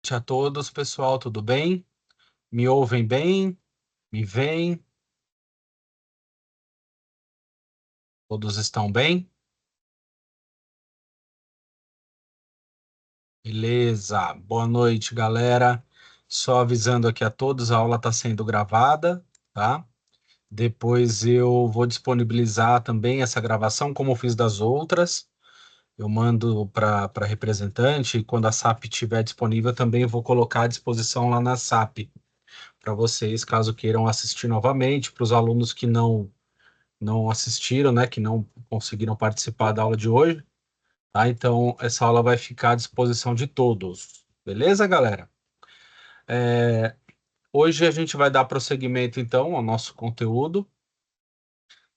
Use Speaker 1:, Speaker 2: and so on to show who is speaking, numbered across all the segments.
Speaker 1: Noite a todos, pessoal, tudo bem? Me ouvem bem? Me veem? Todos estão bem? Beleza. Boa noite, galera. Só avisando aqui a todos, a aula está sendo gravada, tá? Depois eu vou disponibilizar também essa gravação, como eu fiz das outras. Eu mando para representante e quando a SAP estiver disponível, também vou colocar à disposição lá na SAP para vocês, caso queiram assistir novamente, para os alunos que não assistiram, né, que não conseguiram participar da aula de hoje, tá? Então, essa aula vai ficar à disposição de todos. Beleza, galera? Hoje a gente vai dar prosseguimento, então, ao nosso conteúdo.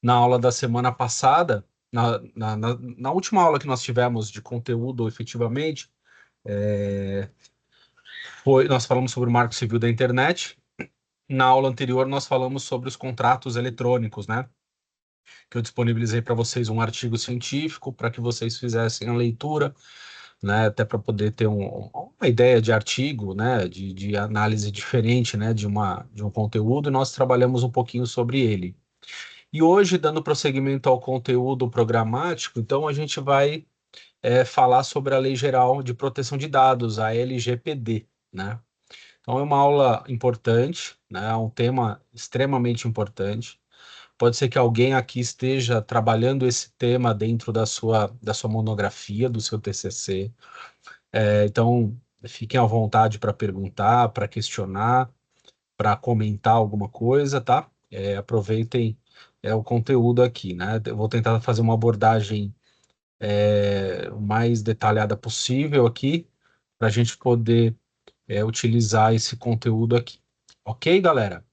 Speaker 1: Na aula da semana passada, na última aula que nós tivemos de conteúdo, efetivamente, nós falamos sobre o Marco Civil da Internet. Na aula anterior, nós falamos sobre os contratos eletrônicos, né? Que eu disponibilizei para vocês um artigo científico para que vocês fizessem a leitura, né, até para poder ter uma ideia de artigo, né, de análise diferente, né, de um conteúdo, e nós trabalhamos um pouquinho sobre ele. E hoje, dando prosseguimento ao conteúdo programático, então a gente vai falar sobre a Lei Geral de Proteção de Dados, a LGPD, né? Então é uma aula importante, né, é um tema extremamente importante. Pode ser que alguém aqui esteja trabalhando esse tema dentro da sua monografia, do seu TCC. Então, fiquem à vontade para perguntar, para questionar, para comentar alguma coisa, tá? Aproveitem o conteúdo aqui, né? Eu vou tentar fazer uma abordagem o mais detalhada possível aqui, para a gente poder utilizar esse conteúdo aqui. Ok, galera?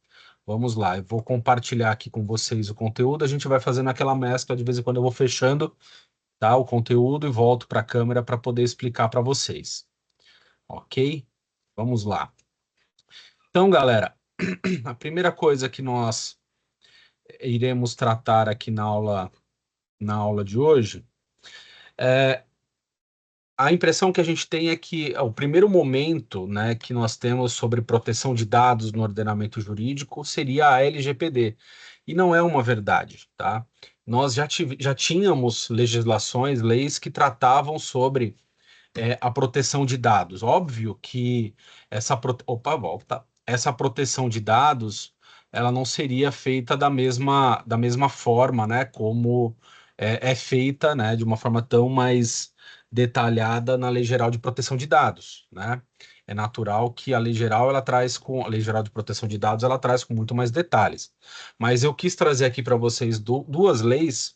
Speaker 1: Vamos lá, eu vou compartilhar aqui com vocês o conteúdo, a gente vai fazendo aquela mescla, de vez em quando eu vou fechando, tá, o conteúdo e volto para a câmera para poder explicar para vocês. Ok? Vamos lá. Então, galera, a primeira coisa que nós iremos tratar aqui na aula de hoje, a impressão que a gente tem é que o primeiro momento, né, que nós temos sobre proteção de dados no ordenamento jurídico seria a LGPD. E não é uma verdade, tá? Nós já tínhamos legislações, leis que tratavam sobre a proteção de dados. Óbvio que Opa, volta. Essa proteção de dados, ela não seria feita da mesma forma, né, como é feita, né, de uma forma tão mais detalhada na Lei Geral de Proteção de Dados, né? É natural que a Lei Geral a Lei Geral de Proteção de Dados ela traz com muito mais detalhes. Mas eu quis trazer aqui para vocês duas leis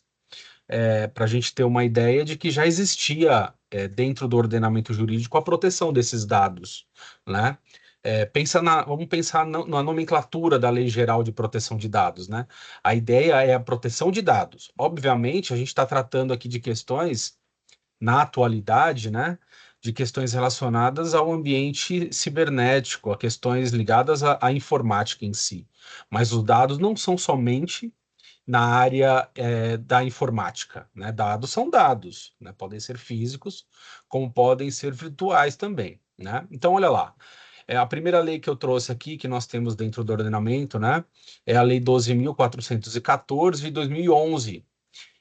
Speaker 1: para a gente ter uma ideia de que já existia dentro do ordenamento jurídico a proteção desses dados, né? Vamos pensar na nomenclatura da Lei Geral de Proteção de Dados, né? A ideia é a proteção de dados. Obviamente, a gente está tratando aqui de questões na atualidade, né? De questões relacionadas ao ambiente cibernético, a questões ligadas à informática em si. Mas os dados não são somente na área da informática, né? Dados são dados, né? Podem ser físicos, como podem ser virtuais também, né? Então, olha lá, a primeira lei que eu trouxe aqui, que nós temos dentro do ordenamento, né? É a Lei 12.414 de 2011,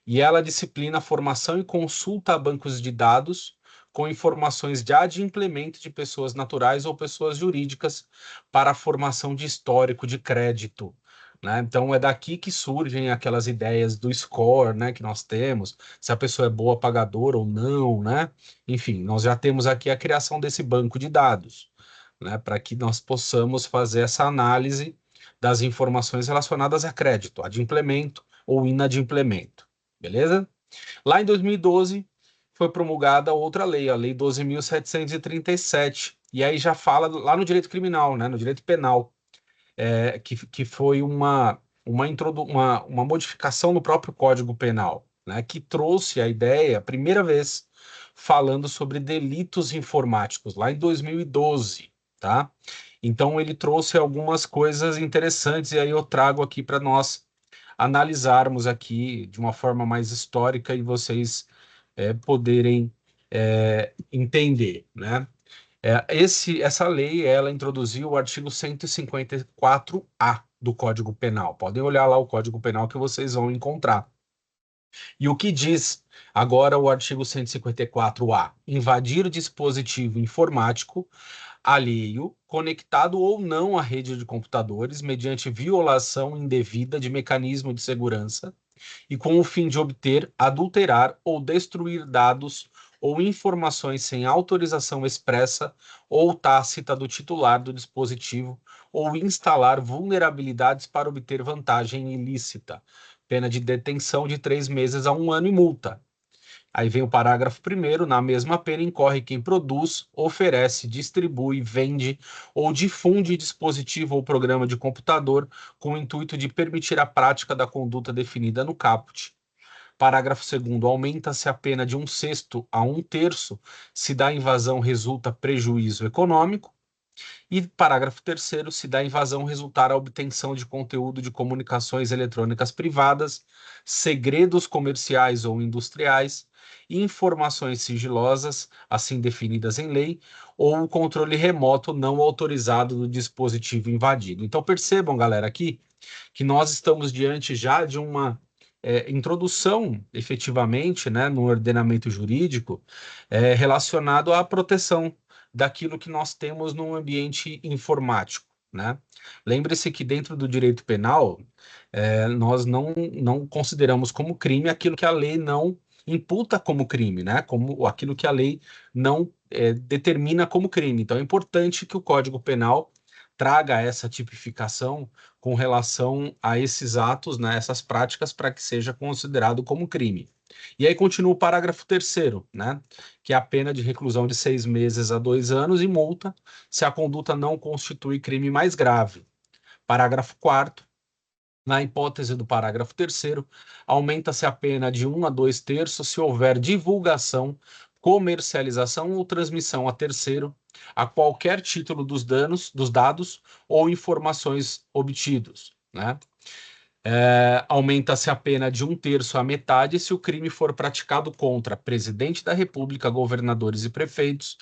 Speaker 1: e ela disciplina a formação e consulta a bancos de dados com informações de adimplemento de pessoas naturais ou pessoas jurídicas para a formação de histórico de crédito, né? Então é daqui que surgem aquelas ideias do score, né, que nós temos, se a pessoa é boa pagadora ou não, né? Enfim, nós já temos aqui a criação desse banco de dados, né, para que nós possamos fazer essa análise das informações relacionadas a crédito, adimplemento ou inadimplemento. Beleza? Lá em 2012 foi promulgada outra lei, a Lei 12.737, e aí já fala lá no direito criminal, né, no direito penal, que foi uma modificação no próprio Código Penal, né, que trouxe a ideia, a primeira vez, falando sobre delitos informáticos, lá em 2012, tá? Então ele trouxe algumas coisas interessantes, e aí eu trago aqui para nós analisarmos aqui de uma forma mais histórica e vocês poderem entender, né? Essa lei, ela introduziu o artigo 154A do Código Penal. Podem olhar lá o Código Penal que vocês vão encontrar. E o que diz agora o artigo 154A? Invadir dispositivo informático alheio, conectado ou não à rede de computadores, mediante violação indevida de mecanismo de segurança e com o fim de obter, adulterar ou destruir dados ou informações sem autorização expressa ou tácita do titular do dispositivo ou instalar vulnerabilidades para obter vantagem ilícita. Pena de detenção de 3 meses a 1 ano e multa. Aí vem o parágrafo primeiro, na mesma pena incorre quem produz, oferece, distribui, vende ou difunde dispositivo ou programa de computador com o intuito de permitir a prática da conduta definida no caput. Parágrafo segundo, aumenta-se a pena de 1/6 a 1/3 se da invasão resulta prejuízo econômico. E parágrafo terceiro, se da invasão resultar a obtenção de conteúdo de comunicações eletrônicas privadas, segredos comerciais ou industriais, informações sigilosas, assim definidas em lei, ou o controle remoto não autorizado do dispositivo invadido. Então percebam, galera, aqui que nós estamos diante já de uma introdução, efetivamente, né, no ordenamento jurídico relacionado à proteção daquilo que nós temos no ambiente informático, né? Lembre-se que dentro do direito penal, nós não consideramos como crime aquilo que a lei não imputa como crime, né? Como aquilo que a lei não determina como crime. Então é importante que o Código Penal traga essa tipificação com relação a esses atos, né, essas práticas, para que seja considerado como crime. E aí continua o parágrafo terceiro, né, que é a pena de reclusão de 6 meses a 2 anos e multa se a conduta não constitui crime mais grave. Parágrafo quarto, na hipótese do parágrafo terceiro, aumenta-se a pena de 1 a 2/3 se houver divulgação, comercialização ou transmissão a terceiro, a qualquer título dos dados ou informações obtidos, né? Aumenta-se a pena de 1/3 à metade se o crime for praticado contra presidente da República, governadores e prefeitos,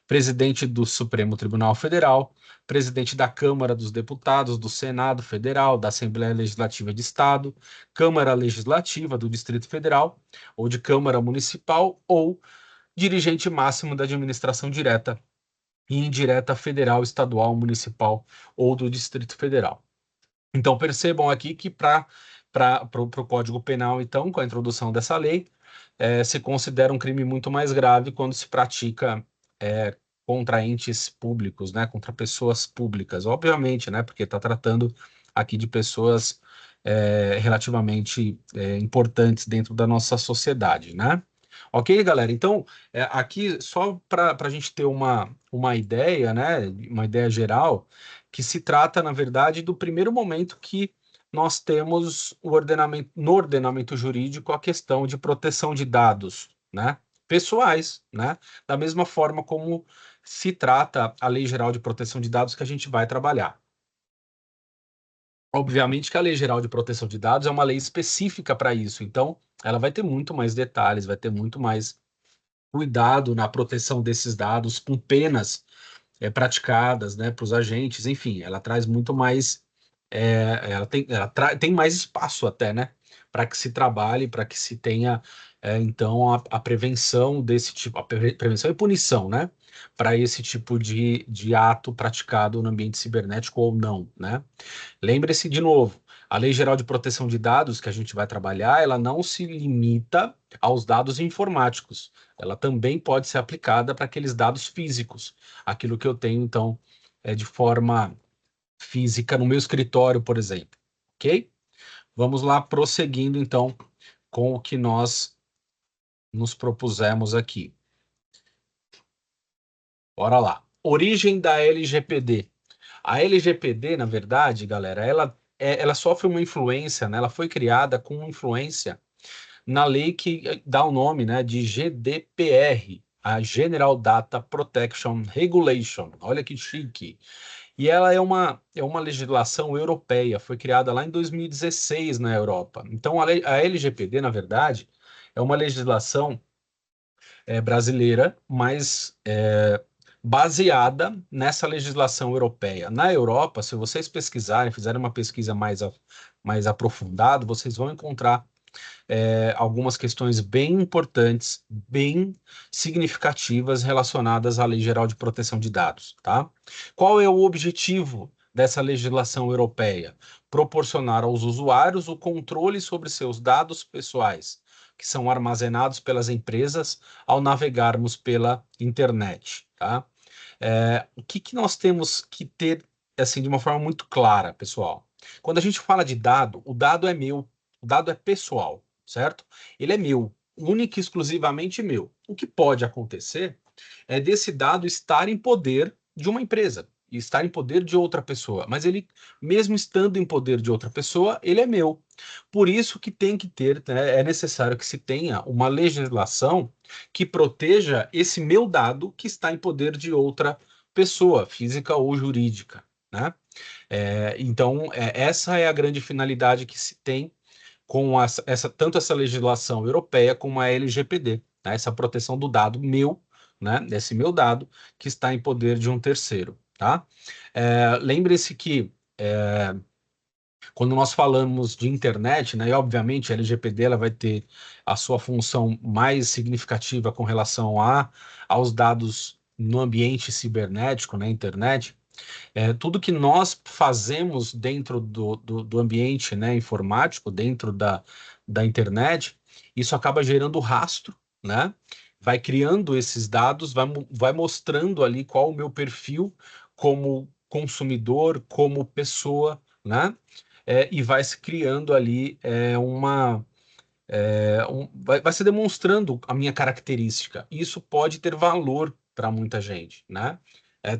Speaker 1: presidente do Supremo Tribunal Federal, presidente da Câmara dos Deputados, do Senado Federal, da Assembleia Legislativa de Estado, Câmara Legislativa do Distrito Federal ou de Câmara Municipal ou dirigente máximo da administração direta e indireta federal, estadual, municipal ou do Distrito Federal. Então, percebam aqui que para o Código Penal, então, com a introdução dessa lei, se considera um crime muito mais grave quando se pratica contra entes públicos, né, contra pessoas públicas, obviamente, né, porque está tratando aqui de pessoas relativamente importantes dentro da nossa sociedade, né? Ok, galera? Então, aqui só para a gente ter uma ideia, né, uma ideia geral, que se trata, na verdade, do primeiro momento que nós temos no ordenamento jurídico a questão de proteção de dados, né, pessoais, né, da mesma forma como se trata a Lei Geral de Proteção de Dados que a gente vai trabalhar. Obviamente que a Lei Geral de Proteção de Dados é uma lei específica para isso, então ela vai ter muito mais detalhes, vai ter muito mais cuidado na proteção desses dados, com penas praticadas, né, para os agentes, enfim, ela traz muito mais, tem mais espaço até, né, para que se trabalhe, para que se tenha, então, a prevenção desse tipo, prevenção e punição, né, para esse tipo de ato praticado no ambiente cibernético ou não, né. Lembre-se de novo, a Lei Geral de Proteção de Dados que a gente vai trabalhar, ela não se limita aos dados informáticos. Ela também pode ser aplicada para aqueles dados físicos, aquilo que eu tenho, então, de forma física no meu escritório, por exemplo. Ok? Vamos lá, prosseguindo, então, com o que nós nos propusemos aqui. Bora lá. Origem da LGPD. A LGPD, na verdade, galera, ela sofre uma influência, né? Ela foi criada com influência na lei que dá o nome, né, de GDPR, a General Data Protection Regulation. Olha que chique. E ela é uma legislação europeia, foi criada lá em 2016 na Europa. Então, a LGPD, na verdade, é uma legislação brasileira, mas baseada nessa legislação europeia. Na Europa, se vocês pesquisarem, fizerem uma pesquisa mais aprofundada, vocês vão encontrar algumas questões bem importantes, bem significativas relacionadas à Lei Geral de Proteção de Dados, tá? Qual é o objetivo dessa legislação europeia? Proporcionar aos usuários o controle sobre seus dados pessoais, que são armazenados pelas empresas ao navegarmos pela internet, tá? O que nós temos que ter, assim, de uma forma muito clara, pessoal? Quando a gente fala de dado, o dado é meu, o dado é pessoal, certo? Ele é meu, único e exclusivamente meu. O que pode acontecer é desse dado estar em poder de uma empresa, e estar em poder de outra pessoa, mas ele, mesmo estando em poder de outra pessoa, ele é meu. Por isso que tem que ter, né, é necessário que se tenha uma legislação que proteja esse meu dado que está em poder de outra pessoa, física ou jurídica, né? Então, essa é a grande finalidade que se tem com tanto essa legislação europeia como a LGPD, né? Essa proteção do dado meu, né? Desse meu dado que está em poder de um terceiro, tá? Lembre-se que quando nós falamos de internet, né, e obviamente a LGPD ela vai ter a sua função mais significativa com relação aos dados no ambiente cibernético, na internet, tudo que nós fazemos dentro do ambiente, né, informático, dentro da internet, isso acaba gerando rastro, né? Vai criando esses dados, vai mostrando ali qual o meu perfil como consumidor, como pessoa, né? E vai se criando ali vai se demonstrando a minha característica. Isso pode ter valor para muita gente, né?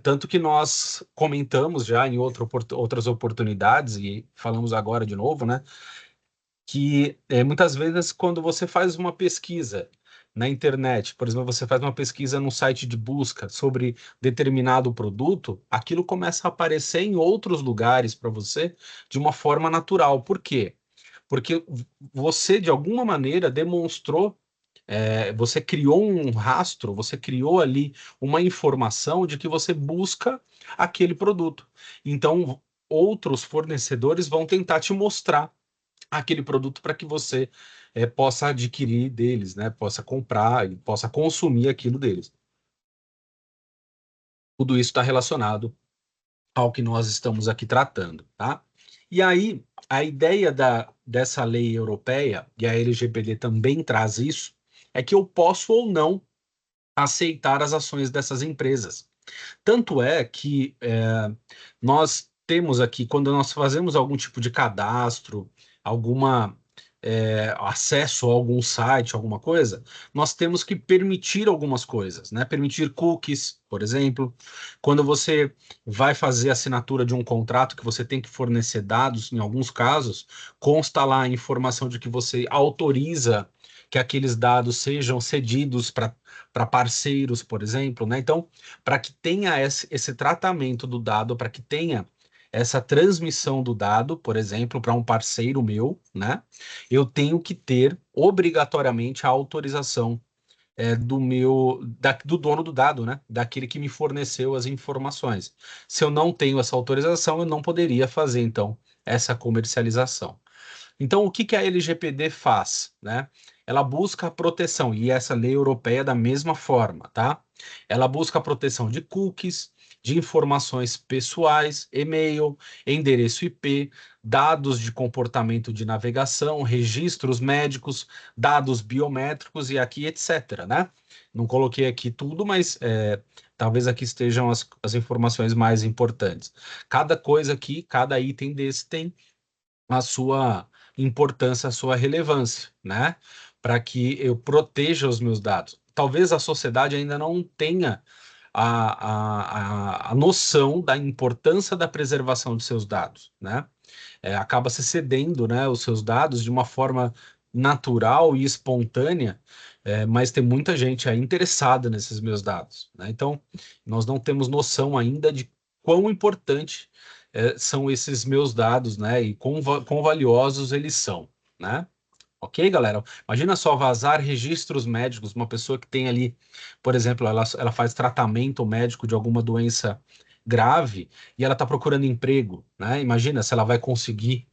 Speaker 1: Tanto que nós comentamos já em outras oportunidades, e falamos agora de novo, né? Que muitas vezes, quando você faz uma pesquisa na internet, por exemplo, você faz uma pesquisa num site de busca sobre determinado produto, aquilo começa a aparecer em outros lugares para você de uma forma natural. Por quê? Porque você, de alguma maneira, demonstrou, você criou um rastro, você criou ali uma informação de que você busca aquele produto. Então, outros fornecedores vão tentar te mostrar aquele produto para que você possa adquirir deles, né? Possa comprar e possa consumir aquilo deles. Tudo isso está relacionado ao que nós estamos aqui tratando, tá? E aí, a ideia dessa lei europeia, e a LGPD também traz isso, é que eu posso ou não aceitar as ações dessas empresas. Tanto é que nós temos aqui, quando nós fazemos algum tipo de cadastro, alguma acesso a algum site, alguma coisa, nós temos que permitir algumas coisas, né? Permitir cookies, por exemplo. Quando você vai fazer a assinatura de um contrato que você tem que fornecer dados, em alguns casos, consta lá a informação de que você autoriza que aqueles dados sejam cedidos para parceiros, por exemplo, né? Então, para que tenha esse tratamento do dado, para que tenha essa transmissão do dado, por exemplo, para um parceiro meu, né? Eu tenho que ter obrigatoriamente a autorização do dono do dado, né? Daquele que me forneceu as informações. Se eu não tenho essa autorização, eu não poderia fazer, então, essa comercialização. Então, o que que a LGPD faz, né? Ela busca a proteção, e essa lei europeia da mesma forma, tá? Ela busca a proteção de cookies, de informações pessoais, e-mail, endereço IP, dados de comportamento de navegação, registros médicos, dados biométricos e aqui, etc, né? Não coloquei aqui tudo, mas talvez aqui estejam as informações mais importantes. Cada coisa aqui, cada item desse tem a sua importância, a sua relevância, né? Para que eu proteja os meus dados. Talvez a sociedade ainda não tenha a noção da importância da preservação de seus dados, né? Acaba se cedendo, né, os seus dados de uma forma natural e espontânea, mas tem muita gente aí interessada nesses meus dados, né? Então, nós não temos noção ainda de quão importante são esses meus dados, né? E quão valiosos eles são, né? Ok, galera? Imagina só vazar registros médicos, uma pessoa que tem ali, por exemplo, ela faz tratamento médico de alguma doença grave e ela está procurando emprego, né? Imagina se ela vai conseguir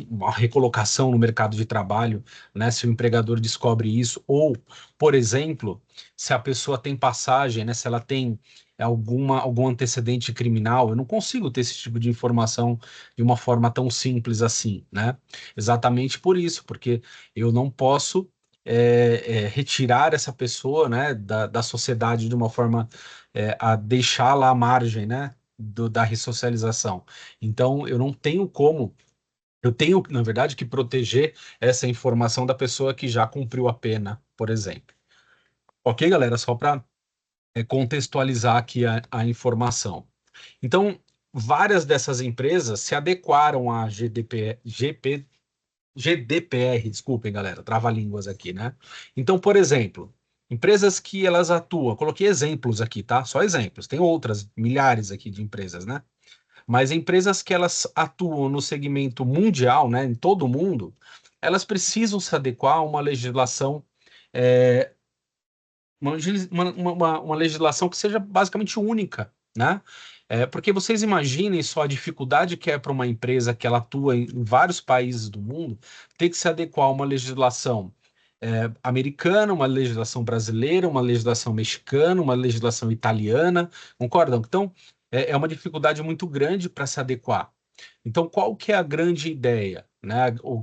Speaker 1: uma recolocação no mercado de trabalho, né? Se o empregador descobre isso, ou, por exemplo, se a pessoa tem passagem, né? Se ela tem algum antecedente criminal, eu não consigo ter esse tipo de informação de uma forma tão simples assim, né? Exatamente por isso, porque eu não posso retirar essa pessoa, né, da sociedade de uma forma a deixá-la à margem, né, da ressocialização. Então, eu não tenho como. Eu tenho, na verdade, que proteger essa informação da pessoa que já cumpriu a pena, por exemplo. Ok, galera? Só para contextualizar aqui a informação. Então, várias dessas empresas se adequaram à GDPR, desculpem, galera, trava-línguas aqui, né? Então, por exemplo, empresas que elas atuam, coloquei exemplos aqui, tá? Só exemplos, tem outras, milhares aqui de empresas, né? Mas empresas que elas atuam no segmento mundial, né, em todo o mundo, elas precisam se adequar a uma legislação é, uma legislação que seja basicamente única, né? Porque vocês imaginem só a dificuldade que é para uma empresa que ela atua em vários países do mundo ter que se adequar a uma legislação americana, uma legislação brasileira, uma legislação mexicana, uma legislação italiana, concordam? Então, é uma dificuldade muito grande para se adequar. Então, qual que é a grande ideia, né? O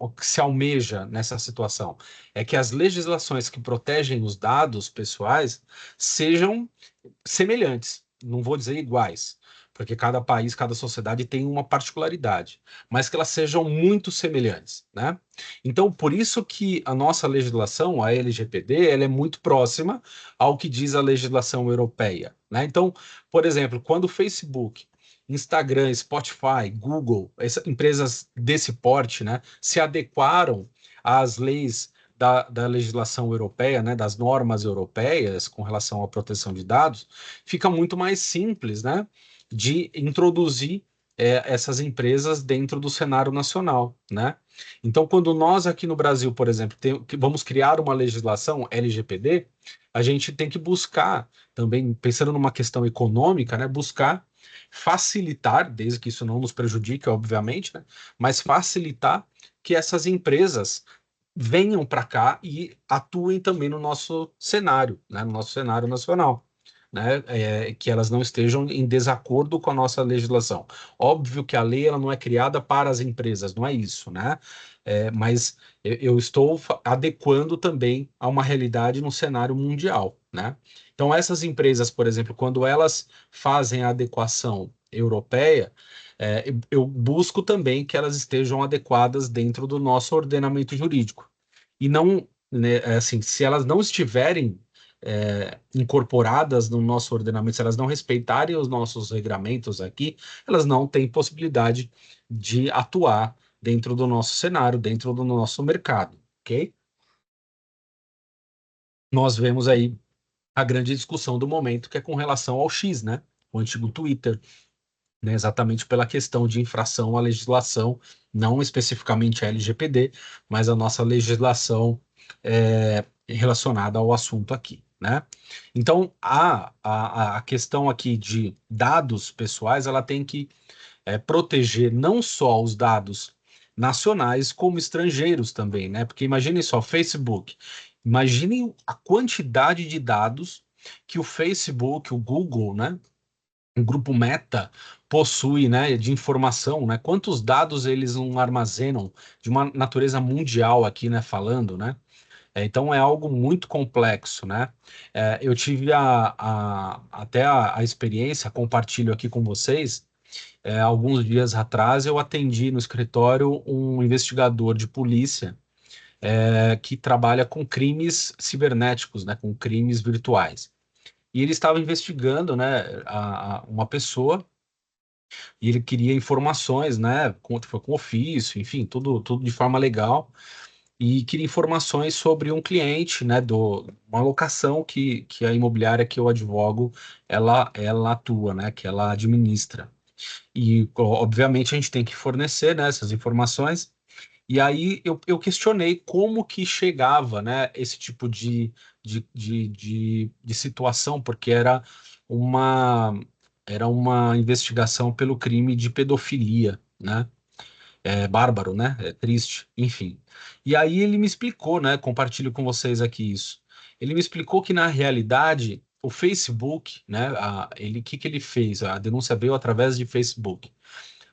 Speaker 1: que se almeja nessa situação é que as legislações que protegem os dados pessoais sejam semelhantes, não vou dizer iguais, porque cada país, cada sociedade tem uma particularidade, mas que elas sejam muito semelhantes, né? Então, por isso que a nossa legislação, a LGPD, ela é muito próxima ao que diz a legislação europeia, né? Então, por exemplo, quando o Facebook, Instagram, Spotify, Google, empresas desse porte, né, se adequaram às leis da legislação europeia, né, das normas europeias com relação à proteção de dados, fica muito mais simples, né, de introduzir essas empresas dentro do cenário nacional, né? Então, quando nós aqui no Brasil, por exemplo, vamos criar uma legislação LGPD, a gente tem que buscar também, pensando numa questão econômica, né, buscar facilitar, desde que isso não nos prejudique, obviamente, né, mas facilitar que essas empresas venham para cá e atuem também no nosso cenário, né, no nosso cenário nacional, né, que elas não estejam em desacordo com a nossa legislação. Óbvio que a lei ela não é criada para as empresas, não é isso, né? Mas eu estou adequando também a uma realidade no cenário mundial, né? Então essas empresas, por exemplo, quando elas fazem a adequação europeia, eu busco também que elas estejam adequadas dentro do nosso ordenamento jurídico. E não, né, assim, se elas não estiverem incorporadas no nosso ordenamento, se elas não respeitarem os nossos regramentos aqui, elas não têm possibilidade de atuar dentro do nosso cenário, dentro do nosso mercado, ok? Nós vemos aí a grande discussão do momento, que é com relação ao X, né? O antigo Twitter, né, exatamente pela questão de infração à legislação, não especificamente a LGPD, mas a nossa legislação relacionada ao assunto aqui, né? Então, a questão aqui de dados pessoais, ela tem que proteger não só os dados nacionais, como estrangeiros também, né? Porque imaginem só, Facebook, imaginem a quantidade de dados que o Facebook, o Google, né? O grupo Meta possui, né, de informação, né? Quantos dados eles não armazenam de uma natureza mundial aqui, né, falando, né? Então é algo muito complexo, né? Eu tive até a experiência, compartilho aqui com vocês. Alguns dias atrás eu atendi no escritório um investigador de polícia que trabalha com crimes cibernéticos, né, com crimes virtuais. E ele estava investigando, né, uma pessoa e ele queria informações, né? Foi com ofício, enfim, tudo de forma legal. E queria informações sobre um cliente, né? Uma locação que a imobiliária que eu advogo, ela atua, né? Que ela administra. E, obviamente, a gente tem que fornecer, né, essas informações. E aí eu questionei como que chegava, né, esse tipo de situação, porque uma, era uma investigação pelo crime de pedofilia, né? É bárbaro, né? É triste, enfim. E aí ele me explicou, né? Compartilho com vocês aqui isso. Ele me explicou que na realidade o Facebook, né? Que ele fez? A denúncia veio através de Facebook.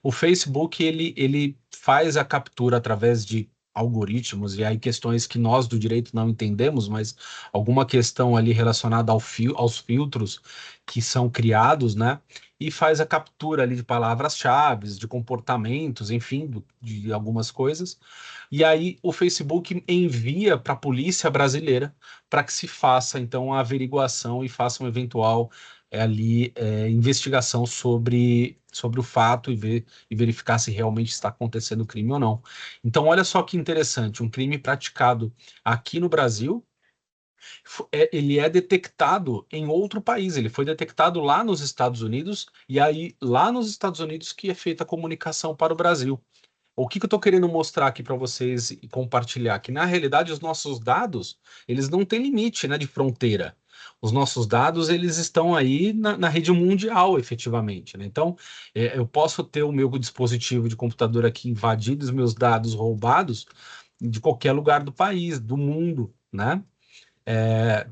Speaker 1: O Facebook ele faz a captura através de algoritmos e aí questões que nós do direito não entendemos, mas alguma questão ali relacionada aos filtros que são criados, né? E faz a captura ali de palavras-chave, de comportamentos, enfim, de algumas coisas. E aí o Facebook envia para a polícia brasileira para que se faça então a averiguação e faça um eventual investigação sobre o fato e verificar se realmente está acontecendo o crime ou não. Então, olha só que interessante, um crime praticado aqui no Brasil, ele é detectado em outro país, ele foi detectado lá nos Estados Unidos, e aí lá nos Estados Unidos que é feita a comunicação para o Brasil. O que eu estou querendo mostrar aqui para vocês e compartilhar? Que na realidade os nossos dados, eles não têm limite, né, de fronteira. Os nossos dados, eles estão aí na rede mundial, efetivamente, né? Então, eu posso ter o meu dispositivo de computador aqui invadido, os meus dados roubados de qualquer lugar do país, do mundo, né?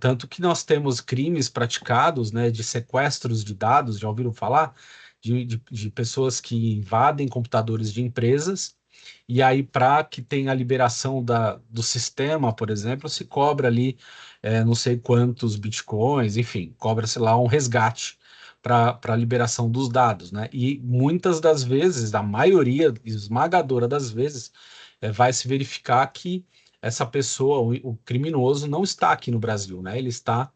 Speaker 1: Tanto que nós temos crimes praticados, né, de sequestros de dados, já ouviram falar? De pessoas que invadem computadores de empresas e aí, para que tenha a liberação do sistema, por exemplo, se cobra ali não sei quantos bitcoins, enfim, cobra-se lá um resgate para a liberação dos dados, né? E muitas das vezes, a maioria esmagadora das vezes, vai se verificar que essa pessoa, o criminoso, não está aqui no Brasil, né? Ele está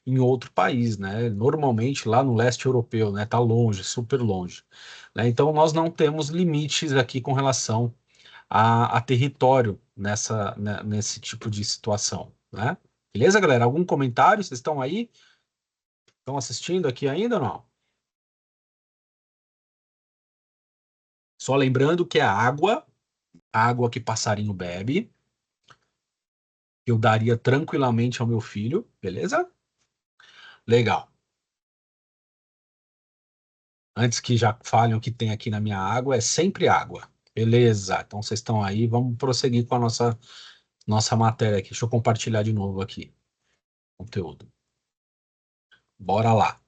Speaker 1: em outro país, né? Normalmente lá no leste europeu, né? Está longe, super longe, né? Então, nós não temos limites aqui com relação a território nesse tipo de situação, né? Beleza, galera? Algum comentário? Vocês estão aí? Estão assistindo aqui ainda ou não? Só lembrando que é água que passarinho bebe, que eu daria tranquilamente ao meu filho, beleza? Legal. Antes que já falem o que tem aqui na minha água, é sempre água. Beleza. Então vocês estão aí, vamos prosseguir com a nossa matéria aqui. Deixa eu compartilhar de novo aqui o conteúdo. Bora lá.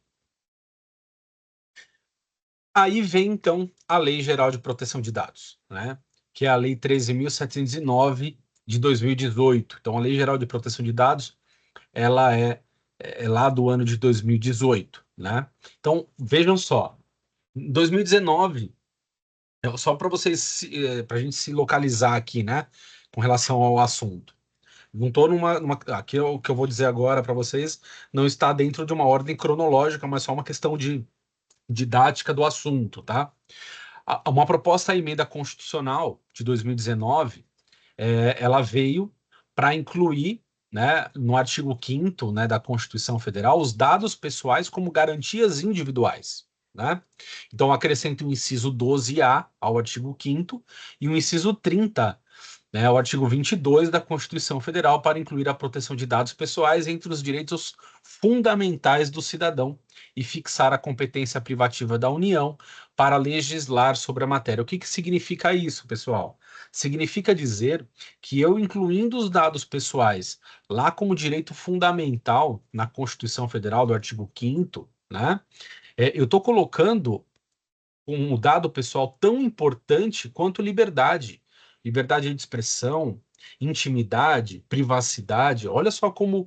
Speaker 1: Aí vem, então, a Lei Geral de Proteção de Dados, né? Que é a Lei 13.709 de 2018. Então, a Lei Geral de Proteção de Dados, ela é lá do ano de 2018, né? Então, vejam só, em 2019, só para para a gente se localizar aqui, né? Com relação ao assunto. Não estou aqui o que eu vou dizer agora para vocês não está dentro de uma ordem cronológica, mas só uma questão de didática do assunto, tá? Uma proposta à emenda constitucional de 2019, ela veio para incluir, né, no artigo 5º, né, da Constituição Federal, os dados pessoais como garantias individuais, né? Então, acrescenta o inciso 12A ao artigo 5º e o inciso 30, né, o artigo 22 da Constituição Federal para incluir a proteção de dados pessoais entre os direitos fundamentais do cidadão e fixar a competência privativa da União para legislar sobre a matéria. O que que significa isso, pessoal? Significa dizer que eu incluindo os dados pessoais lá como direito fundamental na Constituição Federal do artigo 5º, né? Eu estou colocando um dado pessoal tão importante quanto liberdade. Liberdade de expressão, intimidade, privacidade. Olha só como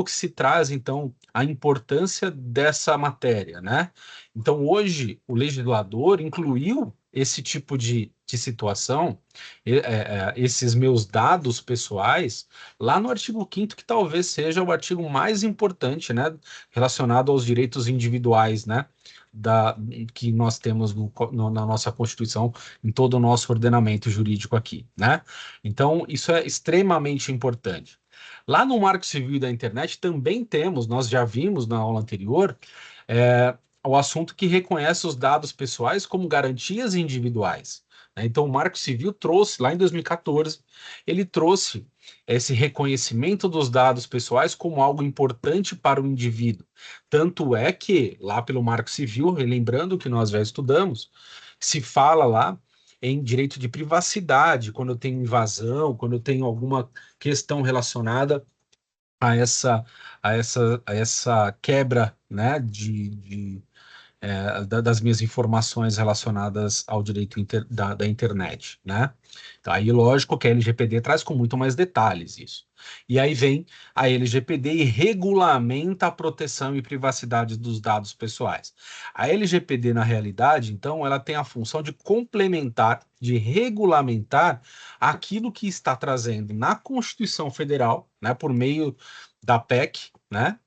Speaker 1: que se traz, então, a importância dessa matéria, né? Então, hoje, o legislador incluiu esse tipo de situação, esses meus dados pessoais, lá no artigo 5º, que talvez seja o artigo mais importante, né? Relacionado aos direitos individuais, né? da, que nós temos na nossa Constituição, em todo o nosso ordenamento jurídico aqui, né? Então, isso é extremamente importante. Lá no Marco Civil da Internet também temos, nós já vimos na aula anterior, é, o assunto que reconhece os dados pessoais como garantias individuais, né? Então, o Marco Civil trouxe, lá em 2014, ele trouxe esse reconhecimento dos dados pessoais como algo importante para o indivíduo. Tanto é que, lá pelo Marco Civil, relembrando que nós já estudamos, se fala lá em direito de privacidade, quando eu tenho invasão, quando eu tenho alguma questão relacionada a essa quebra, né, das minhas informações relacionadas ao direito da internet, né? Então, aí, lógico que a LGPD traz com muito mais detalhes isso. E aí vem a LGPD e regulamenta a proteção e privacidade dos dados pessoais. A LGPD, na realidade, então, ela tem a função de complementar, de regulamentar aquilo que está trazendo na Constituição Federal, né, por meio da PEC, né?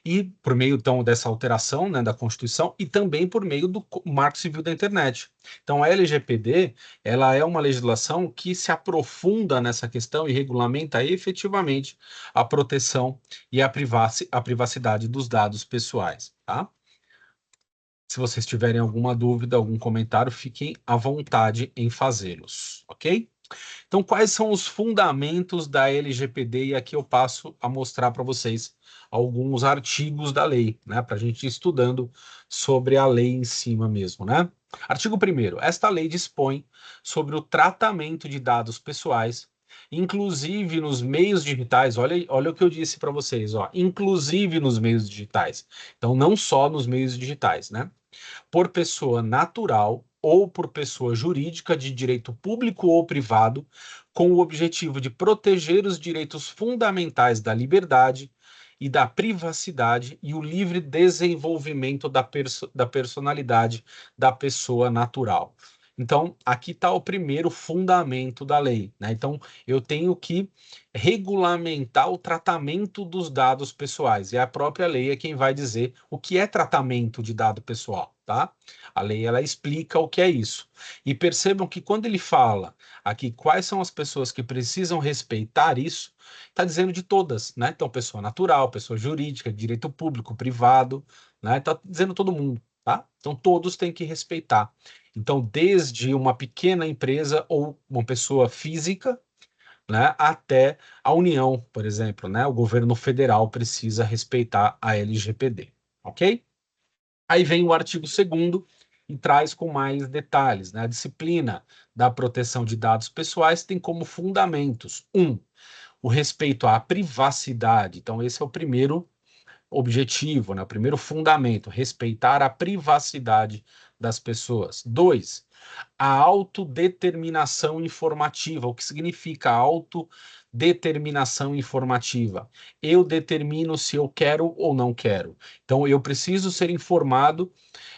Speaker 1: E por meio, então, dessa alteração, né, da Constituição e também por meio do Marco Civil da Internet. Então, a LGPD, ela é uma legislação que se aprofunda nessa questão e regulamenta efetivamente a proteção e a privacidade dos dados pessoais, tá? Se vocês tiverem alguma dúvida, algum comentário, fiquem à vontade em fazê-los, ok? Então, quais são os fundamentos da LGPD? E aqui eu passo a mostrar para vocês alguns artigos da lei, né? Para a gente ir estudando sobre a lei em cima mesmo, né? Artigo 1º. Esta lei dispõe sobre o tratamento de dados pessoais, inclusive nos meios digitais. Olha o que eu disse para vocês, ó. Inclusive nos meios digitais. Então, não só nos meios digitais, né? Por pessoa natural ou por pessoa jurídica de direito público ou privado, com o objetivo de proteger os direitos fundamentais da liberdade e da privacidade e o livre desenvolvimento da personalidade da pessoa natural. Então, aqui está o primeiro fundamento da lei, né? Então, eu tenho que regulamentar o tratamento dos dados pessoais. E a própria lei é quem vai dizer o que é tratamento de dado pessoal, tá? A lei, ela explica o que é isso. E percebam que quando ele fala aqui quais são as pessoas que precisam respeitar isso, está dizendo de todas, né? Então, pessoa natural, pessoa jurídica, direito público, privado, né? Está dizendo todo mundo, tá? Então, todos têm que respeitar. Então, desde uma pequena empresa ou uma pessoa física, né, até a União, por exemplo, né, o governo federal precisa respeitar a LGPD, ok? Aí vem o artigo 2º e traz com mais detalhes, né? A disciplina da proteção de dados pessoais tem como fundamentos, o respeito à privacidade. Então, esse é o primeiro objetivo, né? O primeiro fundamento, respeitar a privacidade das pessoas. 2, a autodeterminação informativa. O que significa autodeterminação informativa? Eu determino se eu quero ou não quero. Então, eu preciso ser informado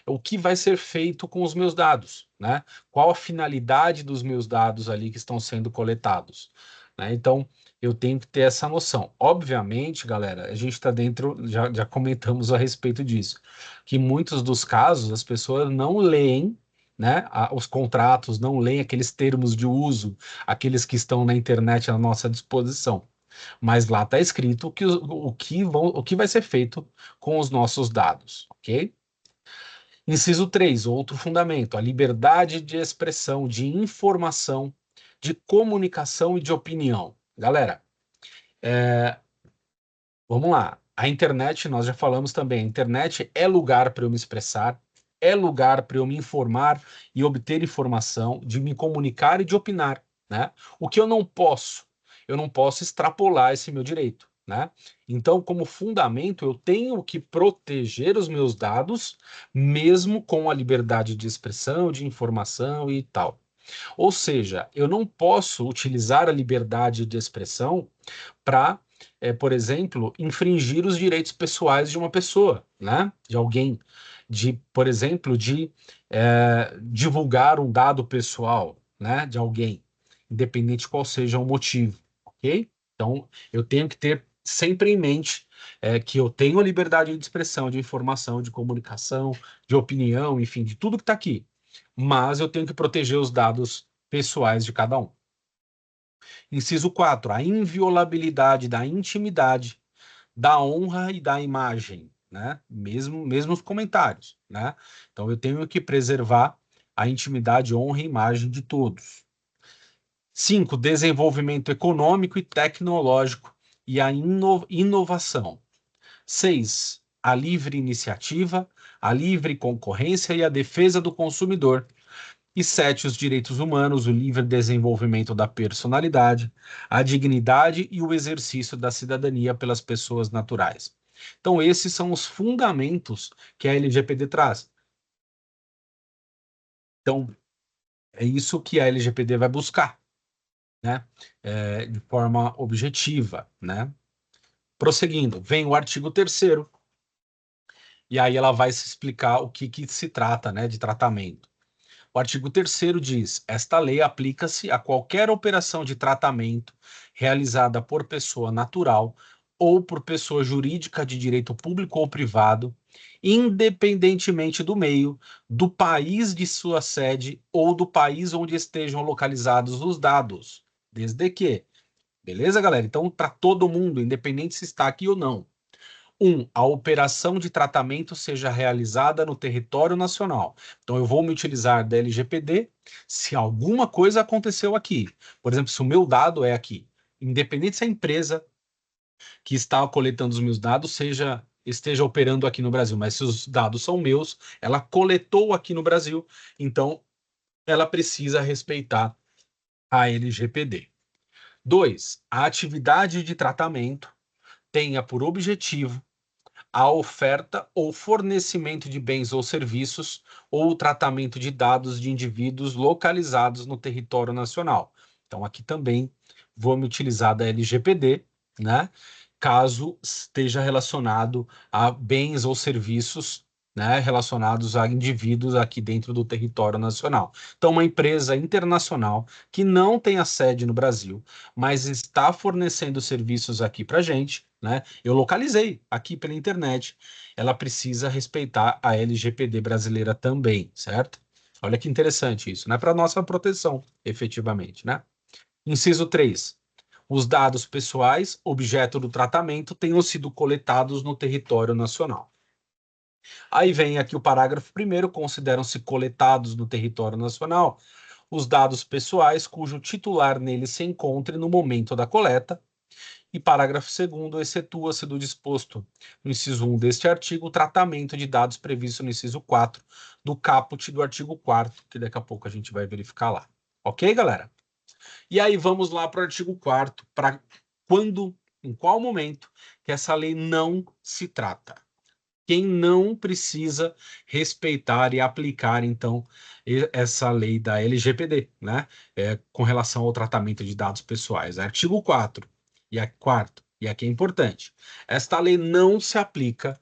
Speaker 1: o que vai ser feito com os meus dados, né? Qual a finalidade dos meus dados ali que estão sendo coletados, né? Então, eu tenho que ter essa noção. Obviamente, galera, a gente está dentro, já comentamos a respeito disso, que em muitos dos casos as pessoas não leem, né, os contratos, não leem aqueles termos de uso, aqueles que estão na internet à nossa disposição. Mas lá está escrito o que vai ser feito com os nossos dados, ok? Inciso 3, outro fundamento, a liberdade de expressão, de informação, de comunicação e de opinião. Galera, vamos lá. A internet, nós já falamos também, a internet é lugar para eu me expressar, é lugar para eu me informar e obter informação, de me comunicar e de opinar, né? O que eu não posso extrapolar esse meu direito, né? Então, como fundamento, eu tenho que proteger os meus dados, mesmo com a liberdade de expressão, de informação e tal. Ou seja, eu não posso utilizar a liberdade de expressão para, por exemplo, infringir os direitos pessoais de uma pessoa, né? De alguém, por exemplo, de divulgar um dado pessoal, né? De alguém, independente qual seja o motivo, ok? Então, eu tenho que ter sempre em mente que eu tenho a liberdade de expressão, de informação, de comunicação, de opinião, enfim, de tudo que está aqui. Mas eu tenho que proteger os dados pessoais de cada um. Inciso 4, a inviolabilidade da intimidade, da honra e da imagem. né? Mesmo os comentários, né? Então eu tenho que preservar a intimidade, honra e imagem de todos. 5, desenvolvimento econômico e tecnológico e a inovação. 6, a livre iniciativa, a livre concorrência e a defesa do consumidor. E 7, os direitos humanos, o livre desenvolvimento da personalidade, a dignidade e o exercício da cidadania pelas pessoas naturais. Então, esses são os fundamentos que a LGPD traz. Então, é isso que a LGPD vai buscar, né? De forma objetiva, né? Prosseguindo, vem o artigo 3º, e aí ela vai se explicar o que se trata, né, de tratamento. O artigo 3º diz: esta lei aplica-se a qualquer operação de tratamento realizada por pessoa natural ou por pessoa jurídica de direito público ou privado, independentemente do meio, do país de sua sede ou do país onde estejam localizados os dados, desde que. Beleza, galera? Então, para todo mundo, independente se está aqui ou não. 1. A operação de tratamento seja realizada no território nacional. Então, eu vou me utilizar da LGPD se alguma coisa aconteceu aqui. Por exemplo, se o meu dado é aqui. Independente se a empresa que está coletando os meus dados esteja operando aqui no Brasil, mas se os dados são meus, ela coletou aqui no Brasil, então ela precisa respeitar a LGPD. 2. A atividade de tratamento tenha por objetivo a oferta ou fornecimento de bens ou serviços ou o tratamento de dados de indivíduos localizados no território nacional. Então, aqui também vou me utilizar da LGPD, né? Caso esteja relacionado a bens ou serviços, né, relacionados a indivíduos aqui dentro do território nacional. Então, uma empresa internacional que não tem a sede no Brasil, mas está fornecendo serviços aqui para a gente, né? Eu localizei aqui pela internet. Ela precisa respeitar a LGPD brasileira também, certo? Olha que interessante isso, né? Para nossa proteção, efetivamente, né? Inciso 3. Os dados pessoais, objeto do tratamento, tenham sido coletados no território nacional. Aí vem aqui o parágrafo 1º, consideram-se coletados no território nacional os dados pessoais cujo titular nele se encontre no momento da coleta. E parágrafo 2º, excetua-se do disposto no inciso 1 deste artigo o tratamento de dados previsto no inciso 4 do caput do artigo 4º, que daqui a pouco a gente vai verificar lá. Ok, galera? E aí vamos lá para o artigo 4º, para quando, em qual momento que essa lei não se trata. Quem não precisa respeitar e aplicar, então, essa lei da LGPD, né? Com relação ao tratamento de dados pessoais. Artigo 4 e a quarto, e aqui é importante. Esta lei não se aplica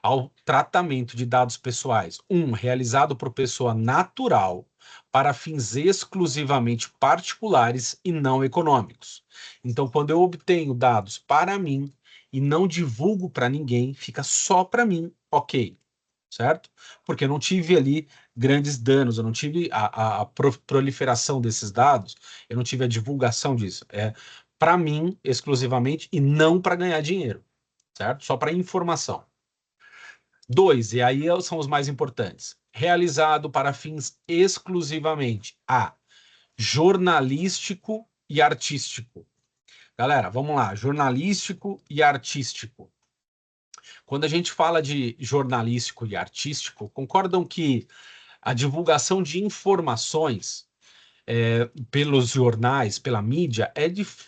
Speaker 1: ao tratamento de dados pessoais. Realizado por pessoa natural para fins exclusivamente particulares e não econômicos. Então, quando eu obtenho dados para mim, e não divulgo para ninguém, fica só para mim, ok, certo? Porque eu não tive ali grandes danos, eu não tive a proliferação desses dados, eu não tive a divulgação disso. É para mim exclusivamente e não para ganhar dinheiro, certo? Só para informação. 2, e aí são os mais importantes. Realizado para fins exclusivamente jornalístico e artístico. Galera, vamos lá, jornalístico e artístico. Quando a gente fala de jornalístico e artístico, concordam que a divulgação de informações pelos jornais, pela mídia,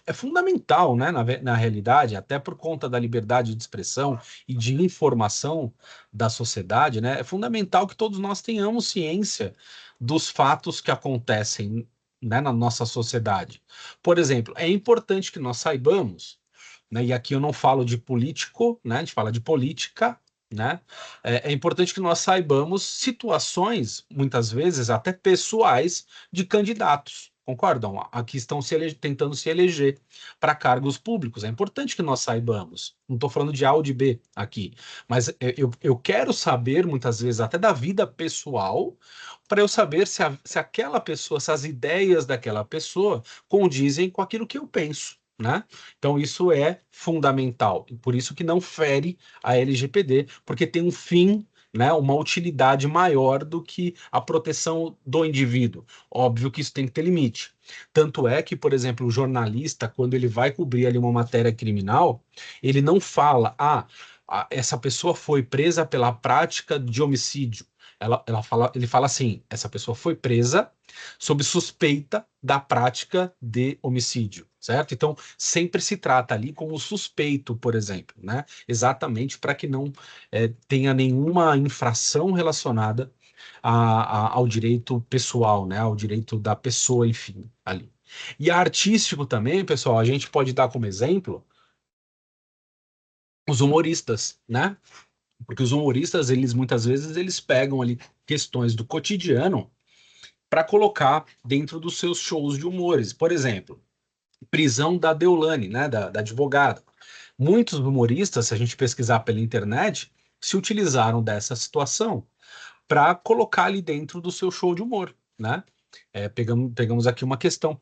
Speaker 1: é fundamental, né, na realidade, até por conta da liberdade de expressão e de informação da sociedade, né? É fundamental que todos nós tenhamos ciência dos fatos que acontecem, né, na nossa sociedade. Por exemplo, é importante que nós saibamos, né, e aqui eu não falo de político, né, a gente fala de política, né? É importante que nós saibamos situações, muitas vezes até pessoais, de candidatos. Concordam? Aqui estão tentando se eleger para cargos públicos. É importante que nós saibamos. Não estou falando de A ou de B aqui, mas eu quero saber, muitas vezes, até da vida pessoal, para eu saber se aquela pessoa, se as ideias daquela pessoa condizem com aquilo que eu penso. né? Então isso é fundamental, e por isso que não fere a LGPD, porque tem um fim, né, uma utilidade maior do que a proteção do indivíduo. Óbvio que isso tem que ter limite. Tanto é que, por exemplo, o jornalista, quando ele vai cobrir ali uma matéria criminal, ele não fala, essa pessoa foi presa pela prática de homicídio. Ele fala assim: essa pessoa foi presa sob suspeita da prática de homicídio, certo? Então, sempre se trata ali como suspeito, por exemplo, né? Exatamente para que não tenha nenhuma infração relacionada ao direito pessoal, né? Ao direito da pessoa, enfim, ali. E artístico também, pessoal, a gente pode dar como exemplo os humoristas, né? Porque os humoristas, eles muitas vezes eles pegam ali questões do cotidiano para colocar dentro dos seus shows de humores. Por exemplo, prisão da Deolane, né, da advogada. Muitos humoristas, se a gente pesquisar pela internet, se utilizaram dessa situação para colocar ali dentro do seu show de humor, né? Pegamos aqui uma questão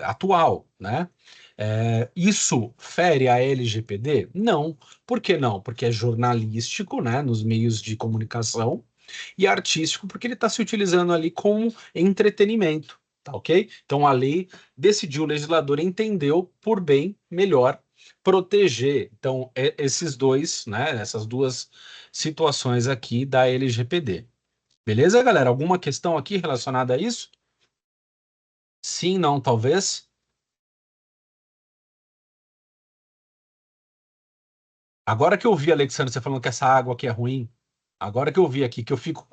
Speaker 1: atual, né? Isso fere a LGPD? Não. Por que não? Porque é jornalístico, né, nos meios de comunicação, e artístico, porque ele está se utilizando ali como entretenimento, tá ok? Então a lei decidiu, o legislador entendeu por bem melhor proteger, então, esses dois, né, essas duas situações aqui da LGPD. Beleza, galera? Alguma questão aqui relacionada a isso? Sim, não, talvez? Agora que eu vi, Alexandre, você falando que essa água aqui é ruim, agora que eu vi aqui, que eu fico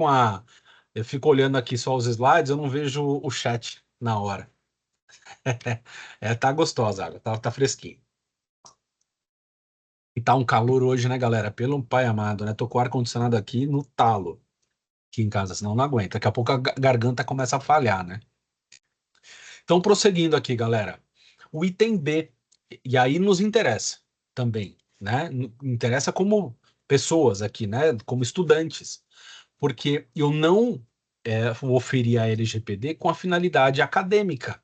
Speaker 1: eu fico olhando aqui só os slides, eu não vejo o chat na hora. Tá gostosa a água, tá fresquinho. E tá um calor hoje, né, galera? Pelo pai amado, né? Tô com o ar-condicionado aqui no talo, aqui em casa, senão não aguenta. Daqui a pouco a garganta começa a falhar, né? Então, prosseguindo aqui, galera. O item B, e aí nos interessa também, né? Interessa como pessoas aqui, né? Como estudantes, porque eu não vou oferir a LGPD com a finalidade acadêmica,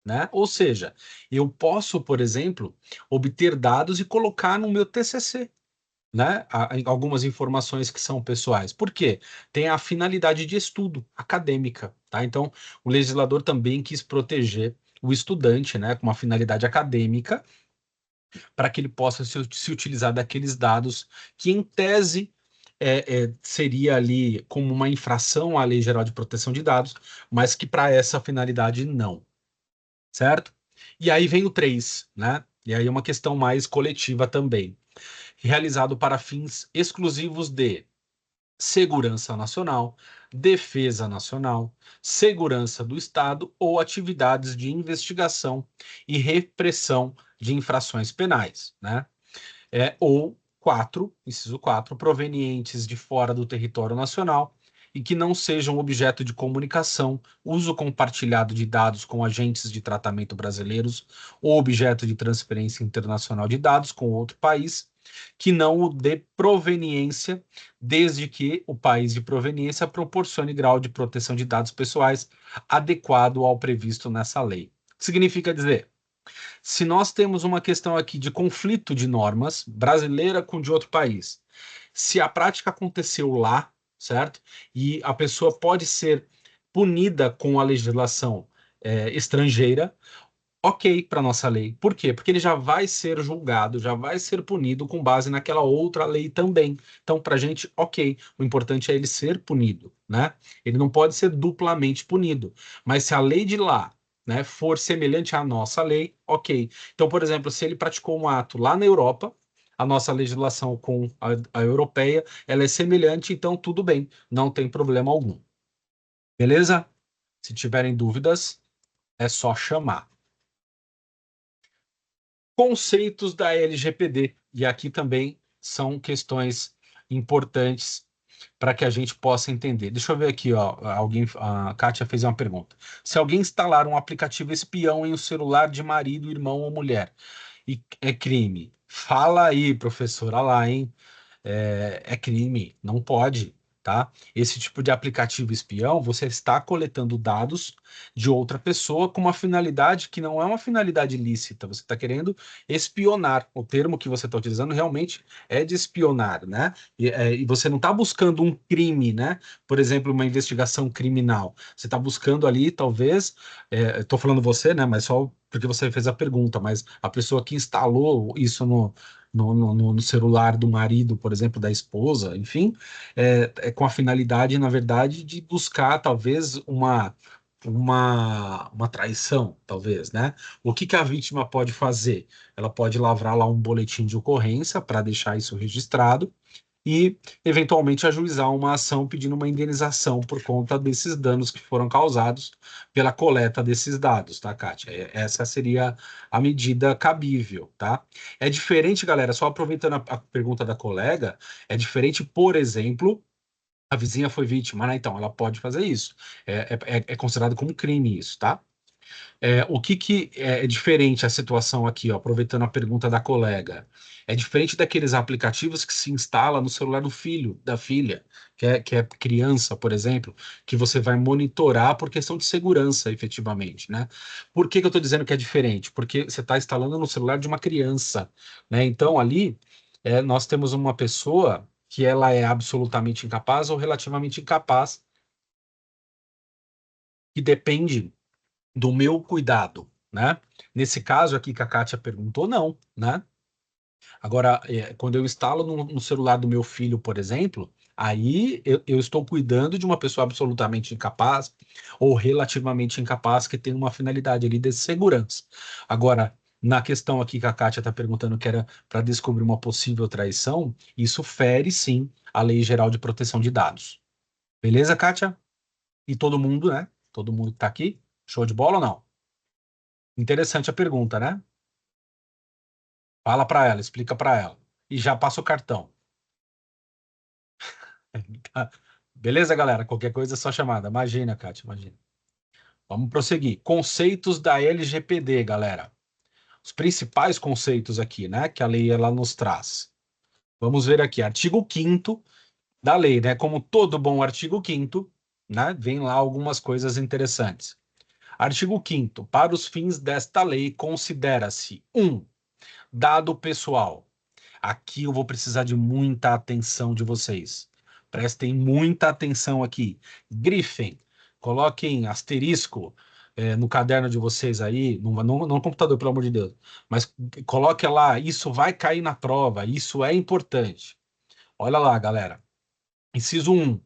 Speaker 1: né? Ou seja, eu posso, por exemplo, obter dados e colocar no meu TCC, né? Algumas informações que são pessoais. Por quê? Tem a finalidade de estudo acadêmica, tá? Então, o legislador também quis proteger o estudante, né, com uma finalidade acadêmica, para que ele possa se utilizar daqueles dados que, em tese, seria ali como uma infração à Lei Geral de Proteção de Dados, mas que para essa finalidade não, certo? E aí vem o 3, né? E aí é uma questão mais coletiva também, realizado para fins exclusivos de segurança nacional, defesa nacional, segurança do Estado ou atividades de investigação e repressão de infrações penais, né? Ou quatro, inciso 4, provenientes de fora do território nacional e que não sejam objeto de comunicação, uso compartilhado de dados com agentes de tratamento brasileiros ou objeto de transferência internacional de dados com outro país, que não o dê proveniência, desde que o país de proveniência proporcione grau de proteção de dados pessoais adequado ao previsto nessa lei. Significa dizer, se nós temos uma questão aqui de conflito de normas brasileira com de outro país, se a prática aconteceu lá, certo? E a pessoa pode ser punida com a legislação estrangeira, ok para nossa lei. Por quê? Porque ele já vai ser julgado, já vai ser punido com base naquela outra lei também. Então, para a gente, ok. O importante é ele ser punido, né? Ele não pode ser duplamente punido. Mas se a lei de lá, né, for semelhante à nossa lei, ok. Então, por exemplo, se ele praticou um ato lá na Europa, a nossa legislação com a europeia, ela é semelhante, então tudo bem, não tem problema algum. Beleza? Se tiverem dúvidas, é só chamar. Conceitos da LGPD. E aqui também são questões importantes para que a gente possa entender. Deixa eu ver aqui, ó, a Kátia fez uma pergunta. Se alguém instalar um aplicativo espião em um celular de marido, irmão ou mulher, é crime. Fala aí, professora, lá, hein? É crime, não pode. tá? Esse tipo de aplicativo espião, você está coletando dados de outra pessoa com uma finalidade que não é uma finalidade lícita. Você está querendo espionar. O termo que você está utilizando realmente é de espionar, né? E você não está buscando um crime, né? Por exemplo, uma investigação criminal. Você está buscando ali, talvez, estou falando você, né? Mas só porque você fez a pergunta, mas a pessoa que instalou isso no celular do marido, por exemplo, da esposa, enfim, com a finalidade, na verdade, de buscar talvez uma traição, talvez, né? O que que a vítima pode fazer? Ela pode lavrar lá um boletim de ocorrência para deixar isso registrado e, eventualmente, ajuizar uma ação pedindo uma indenização por conta desses danos que foram causados pela coleta desses dados, tá, Kátia? Essa seria a medida cabível, tá? É diferente, galera, só aproveitando a pergunta da colega, é diferente, por exemplo, a vizinha foi vítima, né? Então, ela pode fazer isso. É considerado como crime isso, tá? O que que é diferente a situação aqui, ó, aproveitando a pergunta da colega? É diferente daqueles aplicativos que se instala no celular do filho, da filha, que é criança, por exemplo, que você vai monitorar por questão de segurança, efetivamente, né? Por que que eu estou dizendo que é diferente? Porque você está instalando no celular de uma criança, né? Então, ali, nós temos uma pessoa que ela é absolutamente incapaz ou relativamente incapaz, que depende do meu cuidado, né? Nesse caso aqui que a Kátia perguntou, não, né? Agora, quando eu instalo no celular do meu filho, por exemplo, aí eu estou cuidando de uma pessoa absolutamente incapaz ou relativamente incapaz que tem uma finalidade ali de segurança. Agora, na questão aqui que a Kátia está perguntando, que era para descobrir uma possível traição, isso fere sim a Lei Geral de Proteção de Dados. Beleza, Kátia? E todo mundo, né? Todo mundo que está aqui? Show de bola ou não? Interessante a pergunta, né? Fala para ela, explica para ela. E já passa o cartão. Tá? Beleza, galera? Qualquer coisa é só chamada. Imagina, Kátia, imagina. Vamos prosseguir. Conceitos da LGPD, galera. Os principais conceitos aqui, né? Que a lei ela nos traz. Vamos ver aqui. Artigo 5º da lei, né? Como todo bom artigo 5º, né? Vem lá algumas coisas interessantes. Artigo 5º. Para os fins desta lei, considera-se: 1. Dado pessoal. Aqui eu vou precisar de muita atenção de vocês. Prestem muita atenção aqui. Grifem, coloquem asterisco no caderno de vocês aí, no computador, pelo amor de Deus. Mas coloque lá, isso vai cair na prova, isso é importante. Olha lá, galera. Inciso 1. O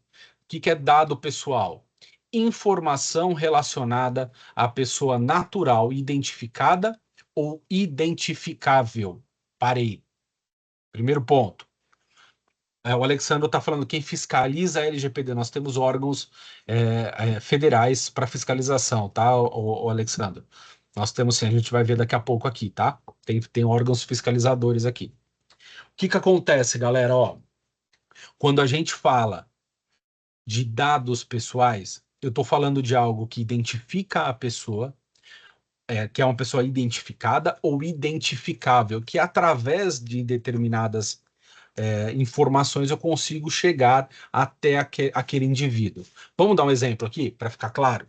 Speaker 1: que é dado pessoal? Informação relacionada à pessoa natural identificada ou identificável. Parei. Primeiro ponto. O Alexandre está falando quem fiscaliza a LGPD. Nós temos órgãos federais para fiscalização, tá, o Alexandre? Nós temos sim, a gente vai ver daqui a pouco aqui, tá? Tem órgãos fiscalizadores aqui. O que que acontece, galera? Ó, quando a gente fala de dados pessoais, eu estou falando de algo que identifica a pessoa, que é uma pessoa identificada ou identificável, que através de determinadas informações eu consigo chegar até aquele indivíduo. Vamos dar um exemplo aqui, para ficar claro?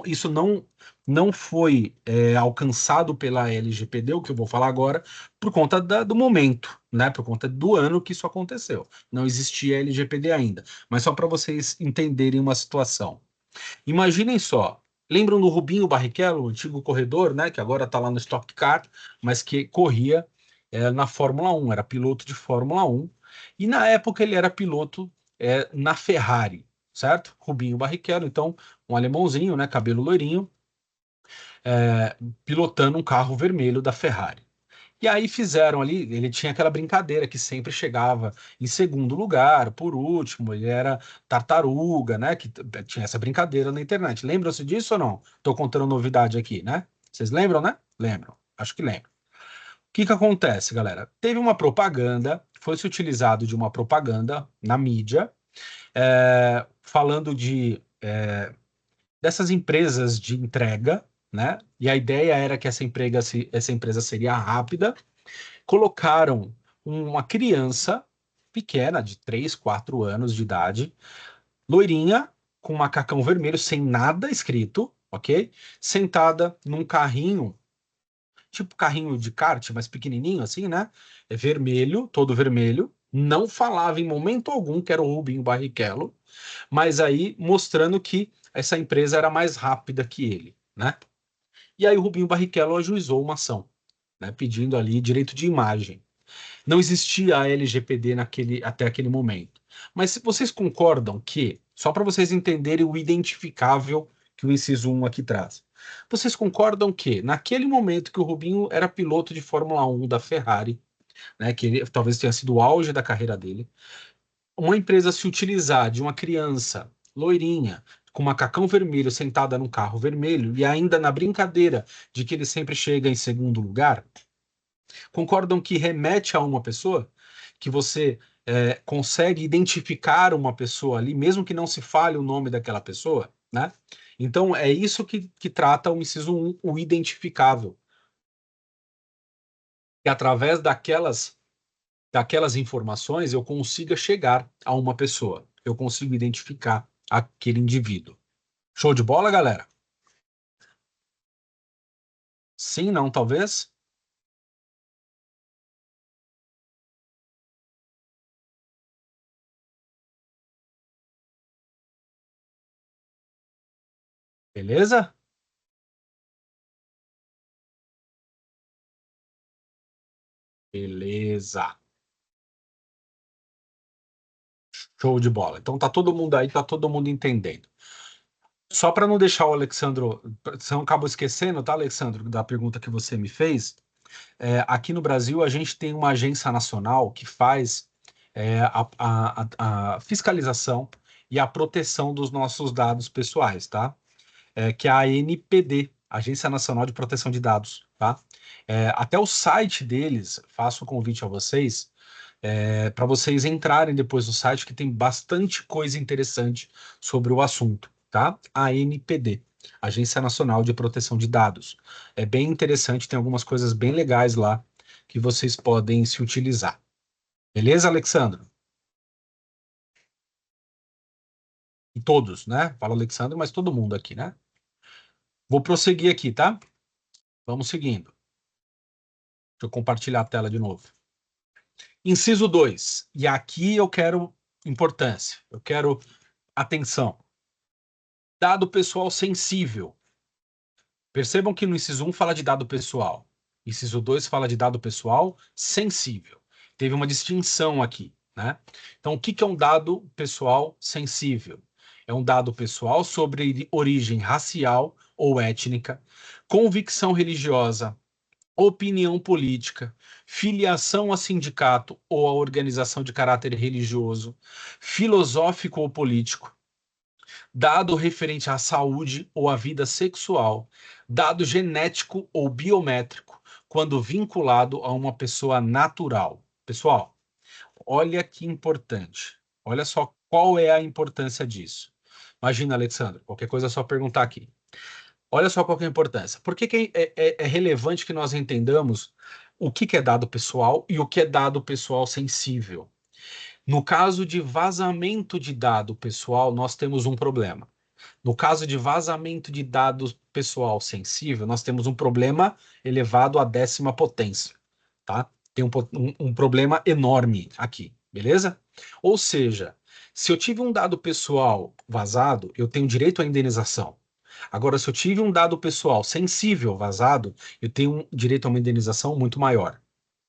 Speaker 1: Isso não foi alcançado pela LGPD, o que eu vou falar agora, por conta do momento, né? Por conta do ano que isso aconteceu. Não existia LGPD ainda. Mas só para vocês entenderem uma situação. Imaginem só. Lembram do Rubinho Barrichello, o antigo corredor, né, que agora está lá no Stock Car, mas que corria na Fórmula 1, era piloto de Fórmula 1, e na época ele era piloto na Ferrari, certo? Rubinho Barrichello, então um alemãozinho, né, cabelo loirinho, pilotando um carro vermelho da Ferrari. E aí fizeram ali, ele tinha aquela brincadeira que sempre chegava em segundo lugar, por último, ele era tartaruga, né? Que tinha essa brincadeira na internet. Lembram-se disso ou não? Tô contando novidade aqui, né? Vocês lembram, né? Lembram. Acho que lembram. O que que acontece, galera? Teve uma propaganda, foi-se utilizado de uma propaganda na mídia, falando dessas empresas de entrega, né? E a ideia era que essa empresa seria rápida. Colocaram uma criança pequena, de 3, 4 anos de idade, Loirinha, com macacão vermelho, sem nada escrito, ok? Sentada num carrinho, tipo carrinho de kart, mas pequenininho assim, né? É vermelho, todo vermelho. Não falava em momento algum que era o Rubinho Barrichello, mas aí mostrando que essa empresa era mais rápida que ele, né? E aí o Rubinho Barrichello ajuizou uma ação, né? Pedindo ali direito de imagem. Não existia a LGPD até aquele momento. Mas se vocês concordam que, só para vocês entenderem o identificável que o inciso 1 aqui traz, vocês concordam que, naquele momento que o Rubinho era piloto de Fórmula 1 da Ferrari, né, que ele, talvez tenha sido o auge da carreira dele, uma empresa se utilizar de uma criança loirinha, com macacão vermelho, sentada num carro vermelho, e ainda na brincadeira de que ele sempre chega em segundo lugar, concordam que remete a uma pessoa? Que você consegue identificar uma pessoa ali, mesmo que não se fale o nome daquela pessoa, né? Então, é isso que trata o inciso 1, o identificável. Que através daquelas informações eu consiga chegar a uma pessoa. Eu consigo identificar aquele indivíduo. Show de bola, galera? Sim, não, talvez? Beleza? Beleza. Show de bola. Então tá todo mundo aí, tá todo mundo entendendo. Só para não deixar o Alexandro, você não acabou esquecendo, tá, Alexandro, da pergunta que você me fez. Aqui no Brasil, a gente tem uma agência nacional que faz a fiscalização e a proteção dos nossos dados pessoais, tá? Que é a ANPD, Agência Nacional de Proteção de Dados, tá? Até o site deles, faço o convite a vocês, para vocês entrarem depois no site, que tem bastante coisa interessante sobre o assunto, tá? A ANPD, Agência Nacional de Proteção de Dados. É bem interessante, tem algumas coisas bem legais lá que vocês podem se utilizar. Beleza, Alexandro? E todos, né? Fala Alexandro, mas todo mundo aqui, né? Vou prosseguir aqui, tá? Vamos seguindo. Deixa eu compartilhar a tela de novo. Inciso 2. E aqui eu quero importância, eu quero atenção. Dado pessoal sensível. Percebam que no inciso 1 fala de dado pessoal. Inciso 2 fala de dado pessoal sensível. Teve uma distinção aqui, né? Então, o que que é um dado pessoal sensível? É um dado pessoal sobre origem racial ou étnica, convicção religiosa, opinião política, filiação a sindicato ou a organização de caráter religioso, filosófico ou político, dado referente à saúde ou à vida sexual, dado genético ou biométrico, quando vinculado a uma pessoa natural. Pessoal, olha que importante. Olha só qual é a importância disso. Imagina, Alexandre, qualquer coisa é só perguntar aqui. Olha só qual que é a importância. Por que que é relevante que nós entendamos o que que é dado pessoal e o que é dado pessoal sensível? No caso de vazamento de dado pessoal, nós temos um problema. No caso de vazamento de dados pessoal sensível, nós temos um problema elevado à 10ª potência, tá? Tem um problema enorme aqui, beleza? Ou seja, se eu tive um dado pessoal vazado, eu tenho direito à indenização. Agora, se eu tive um dado pessoal sensível vazado, eu tenho um direito a uma indenização muito maior.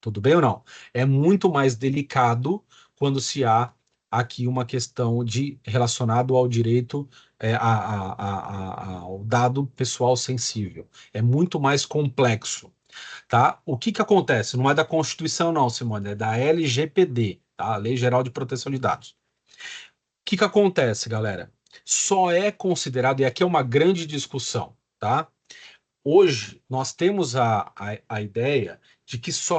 Speaker 1: Tudo bem ou não? É muito mais delicado quando se há aqui uma questão de relacionado ao direito ao dado pessoal sensível. É muito mais complexo, tá? O que que acontece? Não é da Constituição, não, Simone, é da LGPD, tá? Lei Geral de Proteção de Dados. O que que acontece, galera? Só é considerado, e aqui é uma grande discussão, tá? Hoje, nós temos a ideia de que só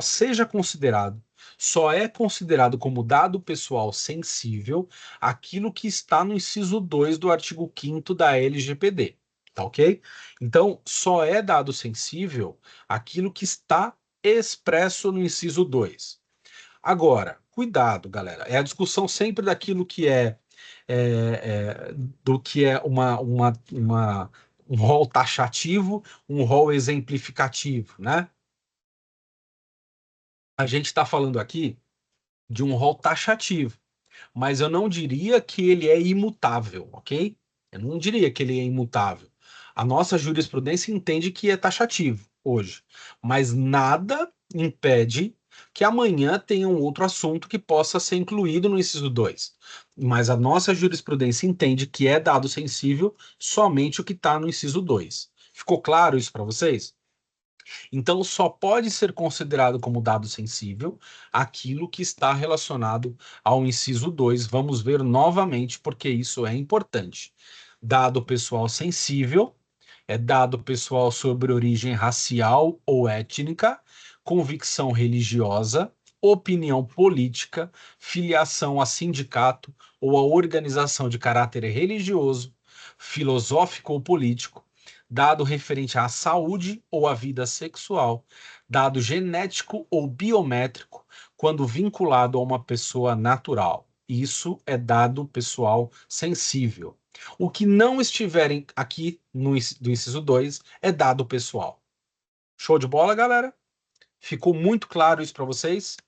Speaker 1: é considerado como dado pessoal sensível aquilo que está no inciso 2 do artigo 5º da LGPD, tá ok? Então, só é dado sensível aquilo que está expresso no inciso 2. Agora, cuidado, galera, é a discussão sempre daquilo que é do que é um rol taxativo, um rol exemplificativo, né? A gente está falando aqui de um rol taxativo, mas eu não diria que ele é imutável, ok? Eu não diria que ele é imutável. A nossa jurisprudência entende que é taxativo hoje, mas nada impede que amanhã tenha um outro assunto que possa ser incluído no inciso 2. Mas a nossa jurisprudência entende que é dado sensível somente o que está no inciso 2. Ficou claro isso para vocês? Então, só pode ser considerado como dado sensível aquilo que está relacionado ao inciso 2. Vamos ver novamente, porque isso é importante. Dado pessoal sensível é dado pessoal sobre origem racial ou étnica, convicção religiosa, opinião política, filiação a sindicato ou a organização de caráter religioso, filosófico ou político, dado referente à saúde ou à vida sexual, dado genético ou biométrico, quando vinculado a uma pessoa natural. Isso é dado pessoal sensível. O que não estiverem aqui do inciso 2 é dado pessoal. Show de bola, galera? Ficou muito claro isso para vocês?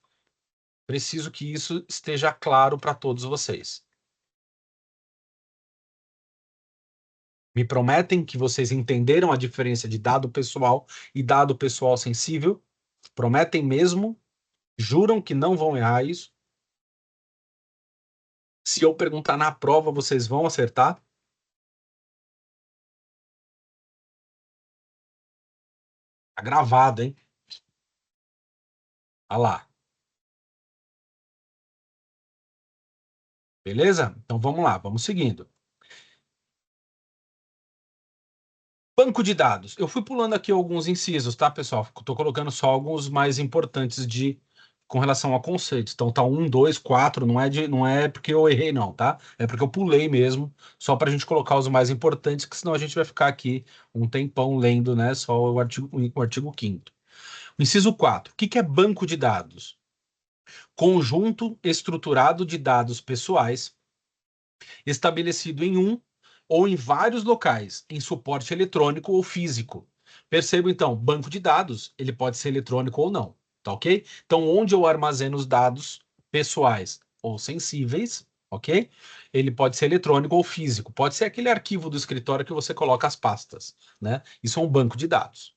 Speaker 1: Preciso que isso esteja claro para todos vocês. Me prometem que vocês entenderam a diferença de dado pessoal e dado pessoal sensível? Prometem mesmo? Juram que não vão errar isso? Se eu perguntar na prova, vocês vão acertar? Tá gravado, hein? Olha lá. Beleza? Então vamos lá, vamos seguindo. Banco de dados. Eu fui pulando aqui alguns incisos, tá, pessoal? Estou colocando só alguns mais importantes com relação a conceitos. Então tá 1, 2, 4, não é porque eu errei, não, tá? É porque eu pulei mesmo, só para a gente colocar os mais importantes, que senão a gente vai ficar aqui um tempão lendo, né? Só o artigo 5º. Inciso 4. O que é banco de dados? Conjunto estruturado de dados pessoais estabelecido em um ou em vários locais, em suporte eletrônico ou físico. Perceba então, banco de dados, ele pode ser eletrônico ou não, tá ok? Então, onde eu armazeno os dados pessoais ou sensíveis, ok? Ele pode ser eletrônico ou físico, pode ser aquele arquivo do escritório que você coloca as pastas, né? Isso é um banco de dados.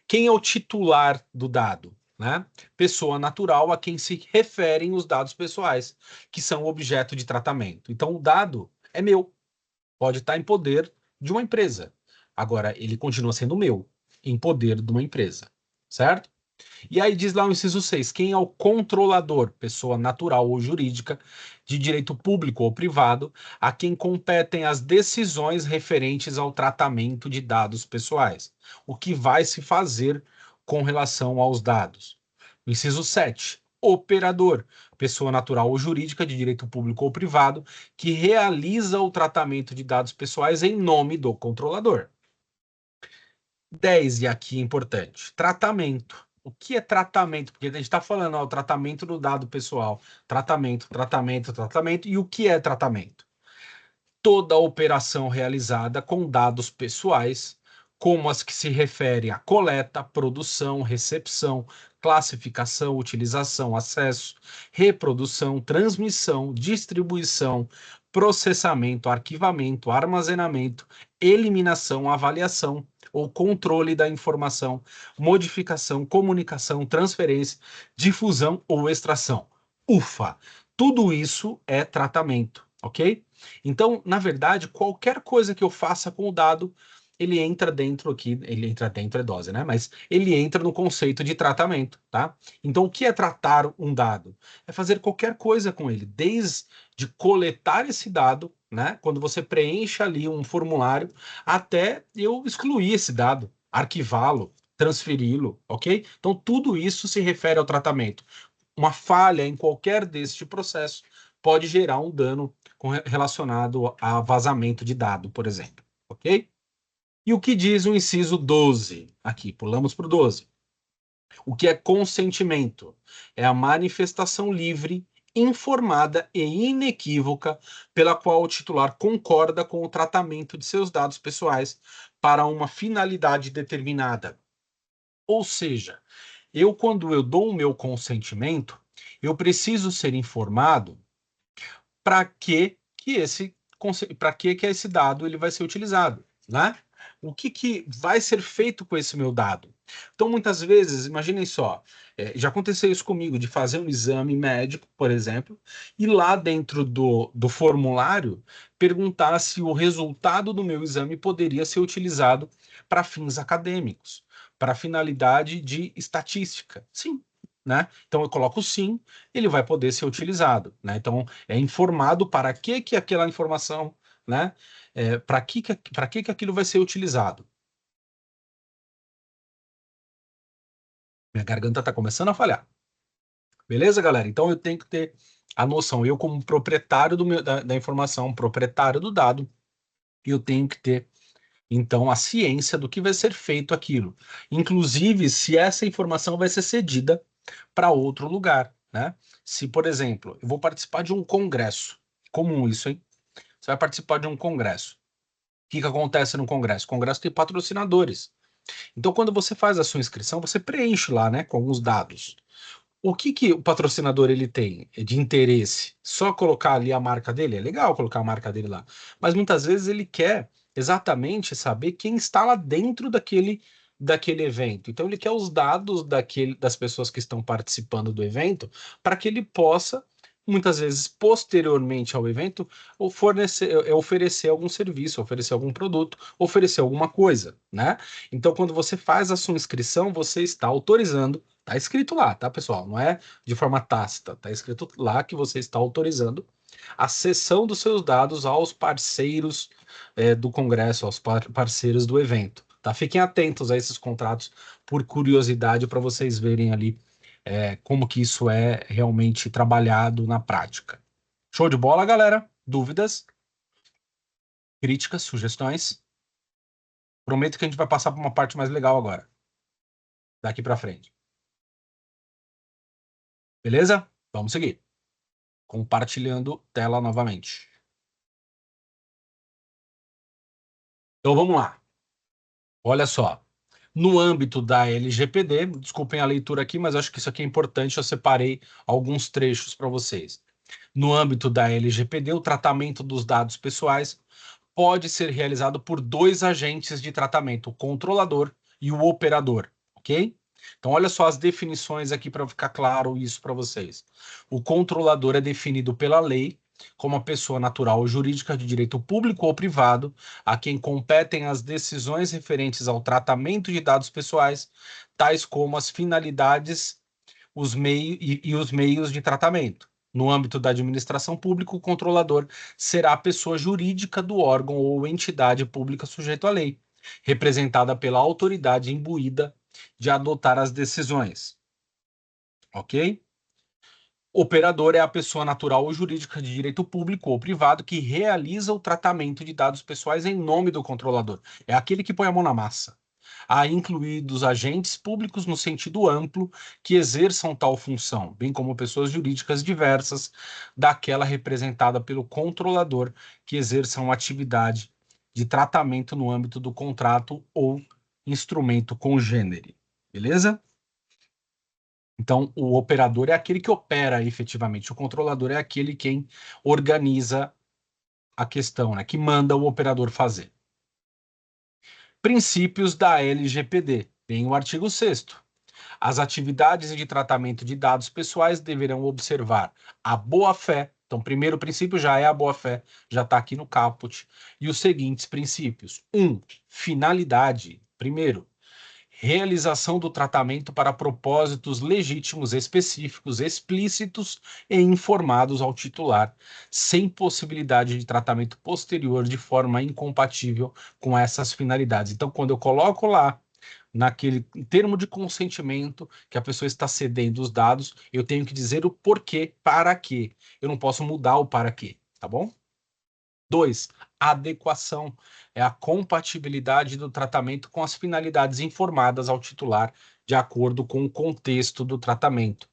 Speaker 1: Quem é o titular do dado? Né? Pessoa natural a quem se referem os dados pessoais, que são objeto de tratamento. Então, o dado é meu, pode estar em poder de uma empresa. Agora, ele continua sendo meu, em poder de uma empresa, certo? E aí diz lá o inciso 6, quem é o controlador, pessoa natural ou jurídica, de direito público ou privado, a quem competem as decisões referentes ao tratamento de dados pessoais. O que vai se fazer com relação aos dados. Inciso 7, operador, pessoa natural ou jurídica de direito público ou privado, que realiza o tratamento de dados pessoais em nome do controlador. 10, e aqui é importante, tratamento. O que é tratamento? Porque a gente está falando, o tratamento do dado pessoal. Tratamento. E o que é tratamento? Toda operação realizada com dados pessoais, como as que se referem à coleta, produção, recepção, classificação, utilização, acesso, reprodução, transmissão, distribuição, processamento, arquivamento, armazenamento, eliminação, avaliação ou controle da informação, modificação, comunicação, transferência, difusão ou extração. Ufa! Tudo isso é tratamento, ok? Então, na verdade, qualquer coisa que eu faça com o dado, ele entra dentro aqui, ele entra dentro é dose, né? Mas ele entra no conceito de tratamento, tá? Então, o que é tratar um dado? É fazer qualquer coisa com ele, desde coletar esse dado, né? Quando você preenche ali um formulário, até eu excluir esse dado, arquivá-lo, transferi-lo, ok? Então, tudo isso se refere ao tratamento. Uma falha em qualquer deste processo pode gerar um dano relacionado a vazamento de dado, por exemplo, ok? E o que diz o inciso 12? Aqui, pulamos para o 12. O que é consentimento? É a manifestação livre informada e inequívoca pela qual o titular concorda com o tratamento de seus dados pessoais para uma finalidade determinada. Ou seja, quando eu dou o meu consentimento, eu preciso ser informado para que esse dado ele vai ser utilizado, né? O que vai ser feito com esse meu dado? Então, muitas vezes, imaginem só, já aconteceu isso comigo, de fazer um exame médico, por exemplo, e lá dentro do formulário perguntar se o resultado do meu exame poderia ser utilizado para fins acadêmicos, para finalidade de estatística. Sim, né? Então eu coloco sim, ele vai poder ser utilizado, né? Então é informado para que aquela informação, né? Para que aquilo vai ser utilizado. Minha garganta está começando a falhar. Beleza, galera? Então eu tenho que ter a noção, eu como proprietário da informação, proprietário do dado, eu tenho que ter então a ciência do que vai ser feito aquilo. Inclusive, se essa informação vai ser cedida para outro lugar, né? Se, por exemplo, eu vou participar de um congresso, comum isso, hein? Você vai participar de um congresso. O que acontece no congresso? O congresso tem patrocinadores. Então, quando você faz a sua inscrição, você preenche lá, né, com alguns dados. O que o patrocinador ele tem de interesse? Só colocar ali a marca dele? É legal colocar a marca dele lá. Mas muitas vezes ele quer exatamente saber quem está lá dentro daquele evento. Então ele quer os dados das pessoas que estão participando do evento para que ele possa, muitas vezes, posteriormente ao evento, oferecer algum serviço, oferecer algum produto, oferecer alguma coisa, né? Então, quando você faz a sua inscrição, você está autorizando. Tá escrito lá, tá, pessoal? Não é de forma tácita. Tá escrito lá que você está autorizando a cessão dos seus dados aos parceiros do Congresso, aos parceiros do evento. Tá? Fiquem atentos a esses contratos por curiosidade para vocês verem ali como que isso é realmente trabalhado na prática. Show de bola, galera? Dúvidas, críticas, sugestões? Prometo que a gente vai passar para uma parte mais legal agora, daqui para frente. Beleza? Vamos seguir. Compartilhando tela novamente. Então vamos lá. Olha só. No âmbito da LGPD, desculpem a leitura aqui, mas acho que isso aqui é importante, eu separei alguns trechos para vocês. No âmbito da LGPD, o tratamento dos dados pessoais pode ser realizado por dois agentes de tratamento, o controlador e o operador, ok? Então, olha só as definições aqui para ficar claro isso para vocês. O controlador é definido pela lei como a pessoa natural ou jurídica de direito público ou privado, a quem competem as decisões referentes ao tratamento de dados pessoais, tais como as finalidades e os meios de tratamento. No âmbito da administração pública, o controlador será a pessoa jurídica do órgão ou entidade pública sujeito à lei, representada pela autoridade imbuída de adotar as decisões. Ok? Operador é a pessoa natural ou jurídica de direito público ou privado que realiza o tratamento de dados pessoais em nome do controlador. É aquele que põe a mão na massa. Há incluídos agentes públicos no sentido amplo que exerçam tal função, bem como pessoas jurídicas diversas daquela representada pelo controlador que exerçam atividade de tratamento no âmbito do contrato ou instrumento congênere. Beleza? Então, o operador é aquele que opera efetivamente, o controlador é aquele quem organiza a questão, né, que manda o operador fazer. Princípios da LGPD. Tem o artigo 6º. As atividades de tratamento de dados pessoais deverão observar a boa-fé. Então, o primeiro princípio já é a boa-fé, já está aqui no caput. E os seguintes princípios. 1. Finalidade. Primeiro, realização do tratamento para propósitos legítimos, específicos, explícitos e informados ao titular, sem possibilidade de tratamento posterior de forma incompatível com essas finalidades. Então, quando eu coloco lá naquele termo de consentimento que a pessoa está cedendo os dados, eu tenho que dizer o porquê, para quê. Eu não posso mudar o para quê, tá bom? 2. Adequação é a compatibilidade do tratamento com as finalidades informadas ao titular, de acordo com o contexto do tratamento.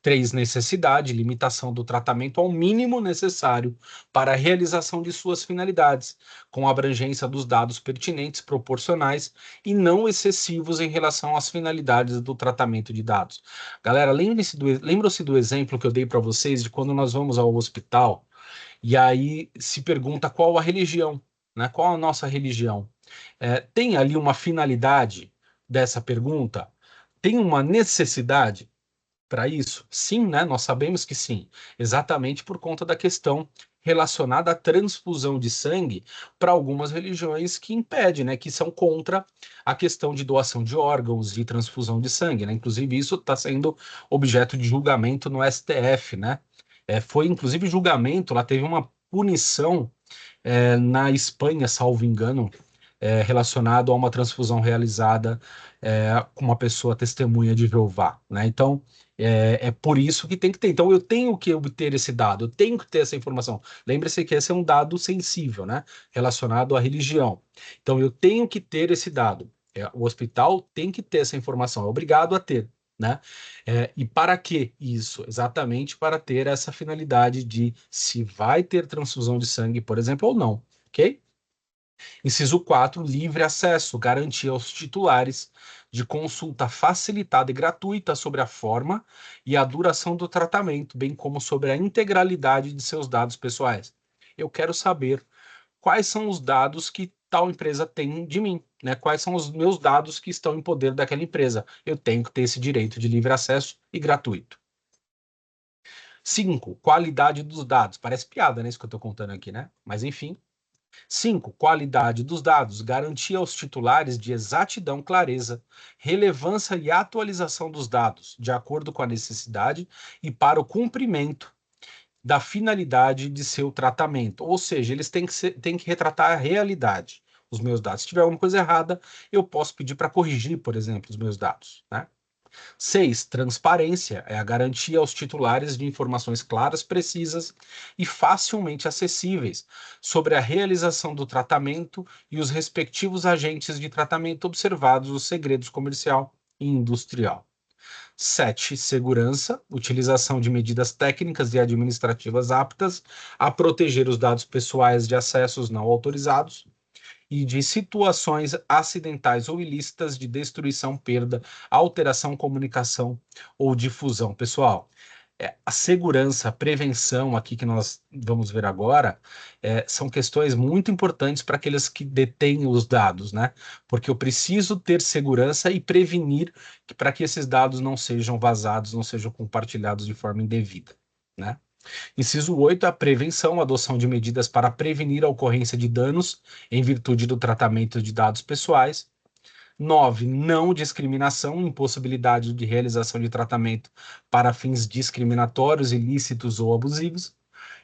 Speaker 1: 3, necessidade, limitação do tratamento ao mínimo necessário para a realização de suas finalidades, com abrangência dos dados pertinentes, proporcionais e não excessivos em relação às finalidades do tratamento de dados. Galera, lembram-se do exemplo que eu dei para vocês de quando nós vamos ao hospital e aí se pergunta qual a religião, né? Qual a nossa religião? Tem ali uma finalidade dessa pergunta? Tem uma necessidade para isso? Sim, né? Nós sabemos que sim, exatamente por conta da questão relacionada à transfusão de sangue para algumas religiões que impedem, né? Que são contra a questão de doação de órgãos e transfusão de sangue, né? Inclusive, isso está sendo objeto de julgamento no STF, né? Foi inclusive julgamento, lá teve uma punição na Espanha, salvo engano, relacionado a uma transfusão realizada com uma pessoa testemunha de Jeová, né? Então, é por isso que tem que ter. Então, eu tenho que obter esse dado, eu tenho que ter essa informação. Lembre-se que esse é um dado sensível, né? Relacionado à religião. Então, eu tenho que ter esse dado. O hospital tem que ter essa informação, é obrigado a ter, né? E para que isso? Exatamente para ter essa finalidade de se vai ter transfusão de sangue, por exemplo, ou não, ok? Inciso 4, livre acesso, garantia aos titulares de consulta facilitada e gratuita sobre a forma e a duração do tratamento, bem como sobre a integralidade de seus dados pessoais. Eu quero saber quais são os dados que tal empresa tem de mim, né? Quais são os meus dados que estão em poder daquela empresa. Eu tenho que ter esse direito de livre acesso e gratuito. 5, qualidade dos dados. Parece piada, né? Isso que eu estou contando aqui, né? Mas enfim, 5. Qualidade dos dados. Garantia aos titulares de exatidão, clareza, relevância e atualização dos dados, de acordo com a necessidade e para o cumprimento da finalidade de seu tratamento. Ou seja, eles têm que retratar a realidade, os meus dados. Se tiver alguma coisa errada, eu posso pedir para corrigir, por exemplo, os meus dados, né? 6. Transparência é a garantia aos titulares de informações claras, precisas e facilmente acessíveis sobre a realização do tratamento e os respectivos agentes de tratamento, observados os segredos comercial e industrial. 7. Segurança, utilização de medidas técnicas e administrativas aptas a proteger os dados pessoais de acessos não autorizados e de situações acidentais ou ilícitas de destruição, perda, alteração, comunicação ou difusão. Pessoal, a segurança, a prevenção aqui que nós vamos ver agora, são questões muito importantes para aqueles que detêm os dados, né? Porque eu preciso ter segurança e prevenir para que esses dados não sejam vazados, não sejam compartilhados de forma indevida, né? Inciso 8, a prevenção, a adoção de medidas para prevenir a ocorrência de danos em virtude do tratamento de dados pessoais. 9, não discriminação, impossibilidade de realização de tratamento para fins discriminatórios, ilícitos ou abusivos.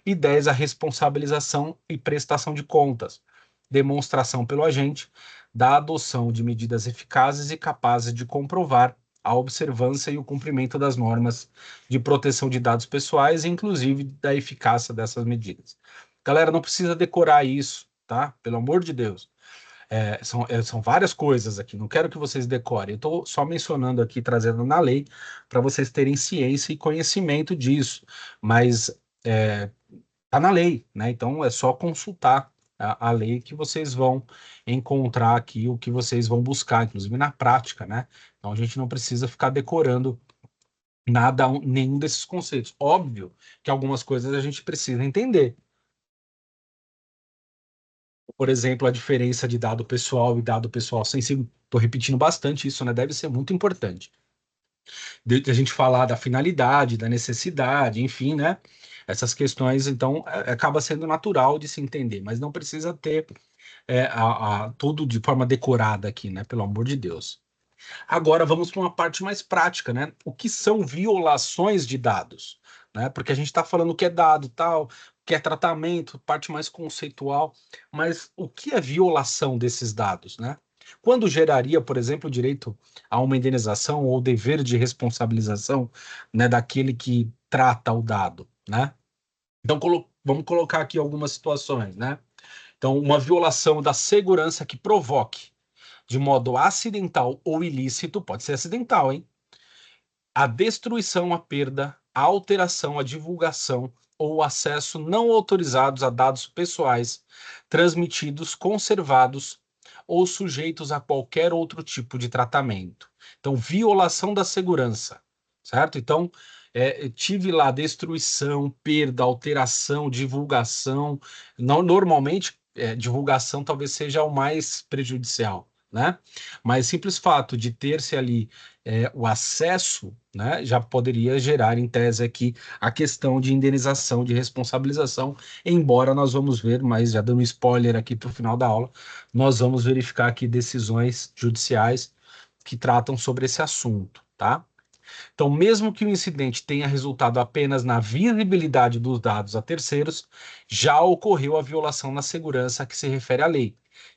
Speaker 1: E 10, a responsabilização e prestação de contas, demonstração pelo agente da adoção de medidas eficazes e capazes de comprovar a observância e o cumprimento das normas de proteção de dados pessoais, inclusive da eficácia dessas medidas. Galera, não precisa decorar isso, tá? Pelo amor de Deus. São várias coisas aqui, não quero que vocês decorem. Eu estou só mencionando aqui, trazendo na lei, para vocês terem ciência e conhecimento disso. Mas tá na lei, né? Então é só consultar a lei que vocês vão encontrar aqui o que vocês vão buscar, inclusive na prática, né? Então a gente não precisa ficar decorando nada, nenhum desses conceitos. Óbvio que algumas coisas a gente precisa entender. Por exemplo, a diferença de dado pessoal e dado pessoal sensível. Estou repetindo bastante isso, né? Deve ser muito importante. De a gente falar da finalidade, da necessidade, enfim, né? Essas questões, então, acaba sendo natural de se entender, mas não precisa ter tudo de forma decorada aqui, né? Pelo amor de Deus. Agora vamos para uma parte mais prática, né? O que são violações de dados, né? Porque a gente está falando o que é dado, tal, o que é tratamento, parte mais conceitual, mas o que é violação desses dados, né? Quando geraria, por exemplo, o direito a uma indenização ou dever de responsabilização, né, daquele que trata o dado, né? Então vamos colocar aqui algumas situações, né? Então, uma violação da segurança que provoque de modo acidental ou ilícito, pode ser acidental, hein? A destruição, a perda, a alteração, a divulgação ou acesso não autorizados a dados pessoais transmitidos, conservados ou sujeitos a qualquer outro tipo de tratamento. Então, violação da segurança, certo? Então, tive lá destruição, perda, alteração, divulgação. Não, normalmente, divulgação talvez seja o mais prejudicial, né? Mas simples fato de ter-se ali o acesso, né, já poderia gerar, em tese, aqui a questão de indenização, de responsabilização, embora nós vamos ver, mas já dando spoiler aqui para o final da aula, nós vamos verificar aqui decisões judiciais que tratam sobre esse assunto, tá? Então, mesmo que o incidente tenha resultado apenas na visibilidade dos dados a terceiros, já ocorreu a violação na segurança a que se refere à lei.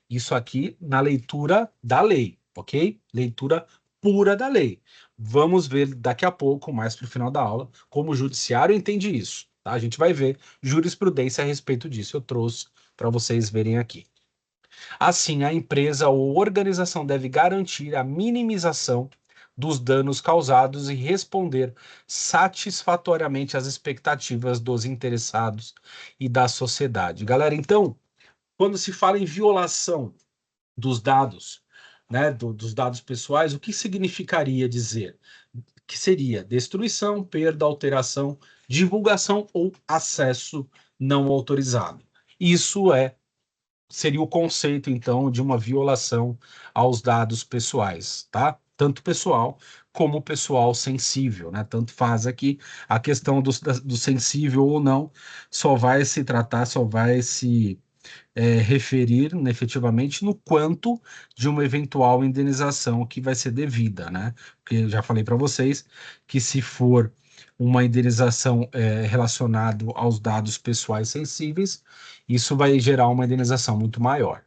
Speaker 1: Isso aqui na leitura da lei, ok? Leitura pura da lei. Vamos ver daqui a pouco, mais para o final da aula, como o judiciário entende isso. Tá? A gente vai ver jurisprudência a respeito disso. Eu trouxe para vocês verem aqui. Assim, a empresa ou organização deve garantir a minimização dos danos causados e responder satisfatoriamente às expectativas dos interessados e da sociedade. Galera, então, quando se fala em violação dos dados, né, dos dados pessoais, o que significaria dizer? Que seria destruição, perda, alteração, divulgação ou acesso não autorizado. Isso seria o conceito, então, de uma violação aos dados pessoais, tá? Tanto pessoal como pessoal sensível, né? Tanto faz aqui a questão do sensível ou não, só vai se tratar, só vai se referir efetivamente no quanto de uma eventual indenização que vai ser devida, né? Porque eu já falei para vocês que se for uma indenização relacionada aos dados pessoais sensíveis, isso vai gerar uma indenização muito maior.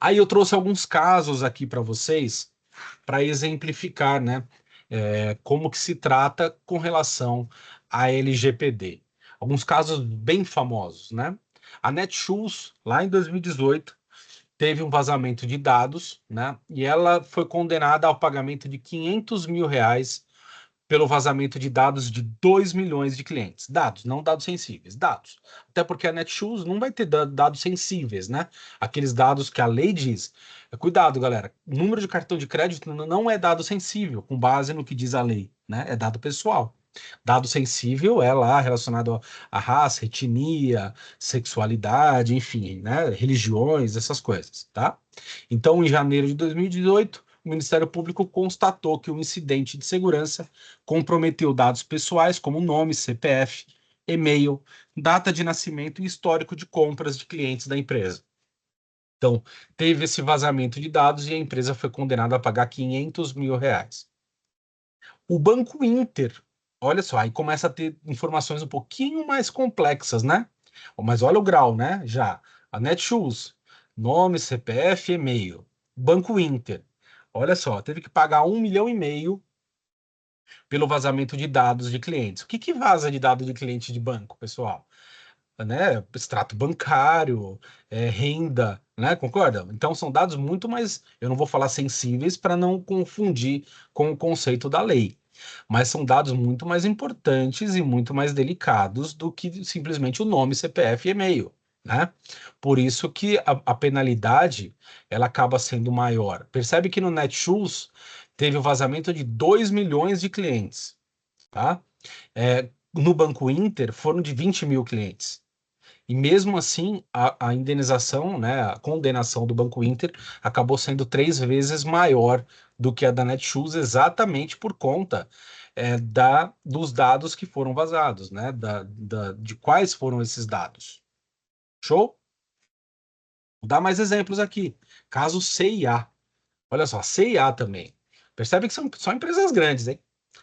Speaker 1: Aí eu trouxe alguns casos aqui para vocês, para exemplificar, né, como que se trata com relação à LGPD. Alguns casos bem famosos, né? A Netshoes, lá em 2018, teve um vazamento de dados, né? E ela foi condenada ao pagamento de R$ 500 mil pelo vazamento de dados de 2 milhões de clientes. Dados, não dados sensíveis, dados. Até porque a Netshoes não vai ter dados sensíveis, né? Aqueles dados que a lei diz. Cuidado, galera. Número de cartão de crédito não é dado sensível, com base no que diz a lei, né? É dado pessoal. Dado sensível é lá relacionado à raça, etnia, sexualidade, enfim, né? Religiões, essas coisas, tá? Então, em janeiro de 2018, o Ministério Público constatou que o incidente de segurança comprometeu dados pessoais como nome, CPF, e-mail, data de nascimento e histórico de compras de clientes da empresa. Então, teve esse vazamento de dados e a empresa foi condenada a pagar R$ 500 mil. O Banco Inter, olha só, aí começa a ter informações um pouquinho mais complexas, né? Mas olha o grau, né? Já. A Netshoes, nome, CPF, e-mail. Banco Inter, olha só, teve que pagar 1,5 milhão pelo vazamento de dados de clientes. O que vaza de dado de cliente de banco, pessoal? Né? Extrato bancário, renda, né? Concorda? Então são dados muito mais, eu não vou falar sensíveis para não confundir com o conceito da lei, mas são dados muito mais importantes e muito mais delicados do que simplesmente o nome, CPF e e-mail, né? Por isso que a penalidade ela acaba sendo maior. Percebe que no Netshoes teve o vazamento de 2 milhões de clientes, tá? No Banco Inter foram de 20 mil clientes. E mesmo assim, a indenização, né, a condenação do Banco Inter acabou sendo 3 vezes maior do que a da Netshoes, exatamente por conta dos dados que foram vazados, né, de quais foram esses dados. Show? Vou dar mais exemplos aqui. Caso CIA. Olha só, CIA também. Percebe que são só empresas grandes, hein?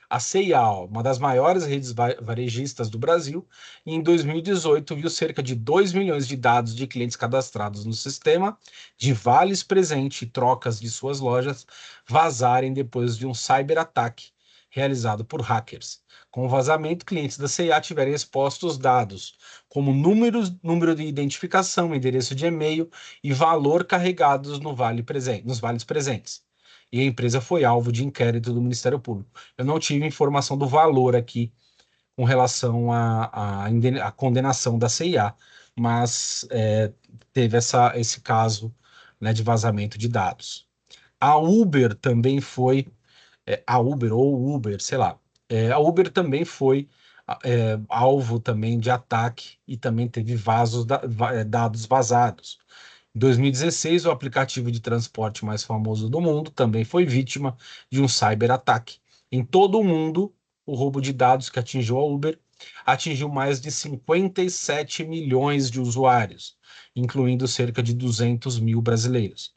Speaker 1: A CIA, uma das maiores redes varejistas do Brasil, em 2018 viu cerca de 2 milhões de dados de clientes cadastrados no sistema de vales presente e trocas de suas lojas vazarem depois de um cyberataque realizado por hackers. Com o vazamento, clientes da CIA tiveram expostos dados como número de identificação, endereço de e-mail e valor carregados no nos vales presentes. e a empresa foi alvo de inquérito do Ministério Público. Eu não tive informação do valor aqui com relação à condenação da CIA, mas teve esse caso, né, de vazamento de dados. A Uber também foi, a Uber ou Uber, sei lá, a Uber também foi alvo também de ataque e também teve dados vazados. Em 2016, o aplicativo de transporte mais famoso do mundo também foi vítima de um cyberataque. Em todo o mundo, o roubo de dados que atingiu a Uber atingiu mais de 57 milhões de usuários, incluindo cerca de 200 mil brasileiros.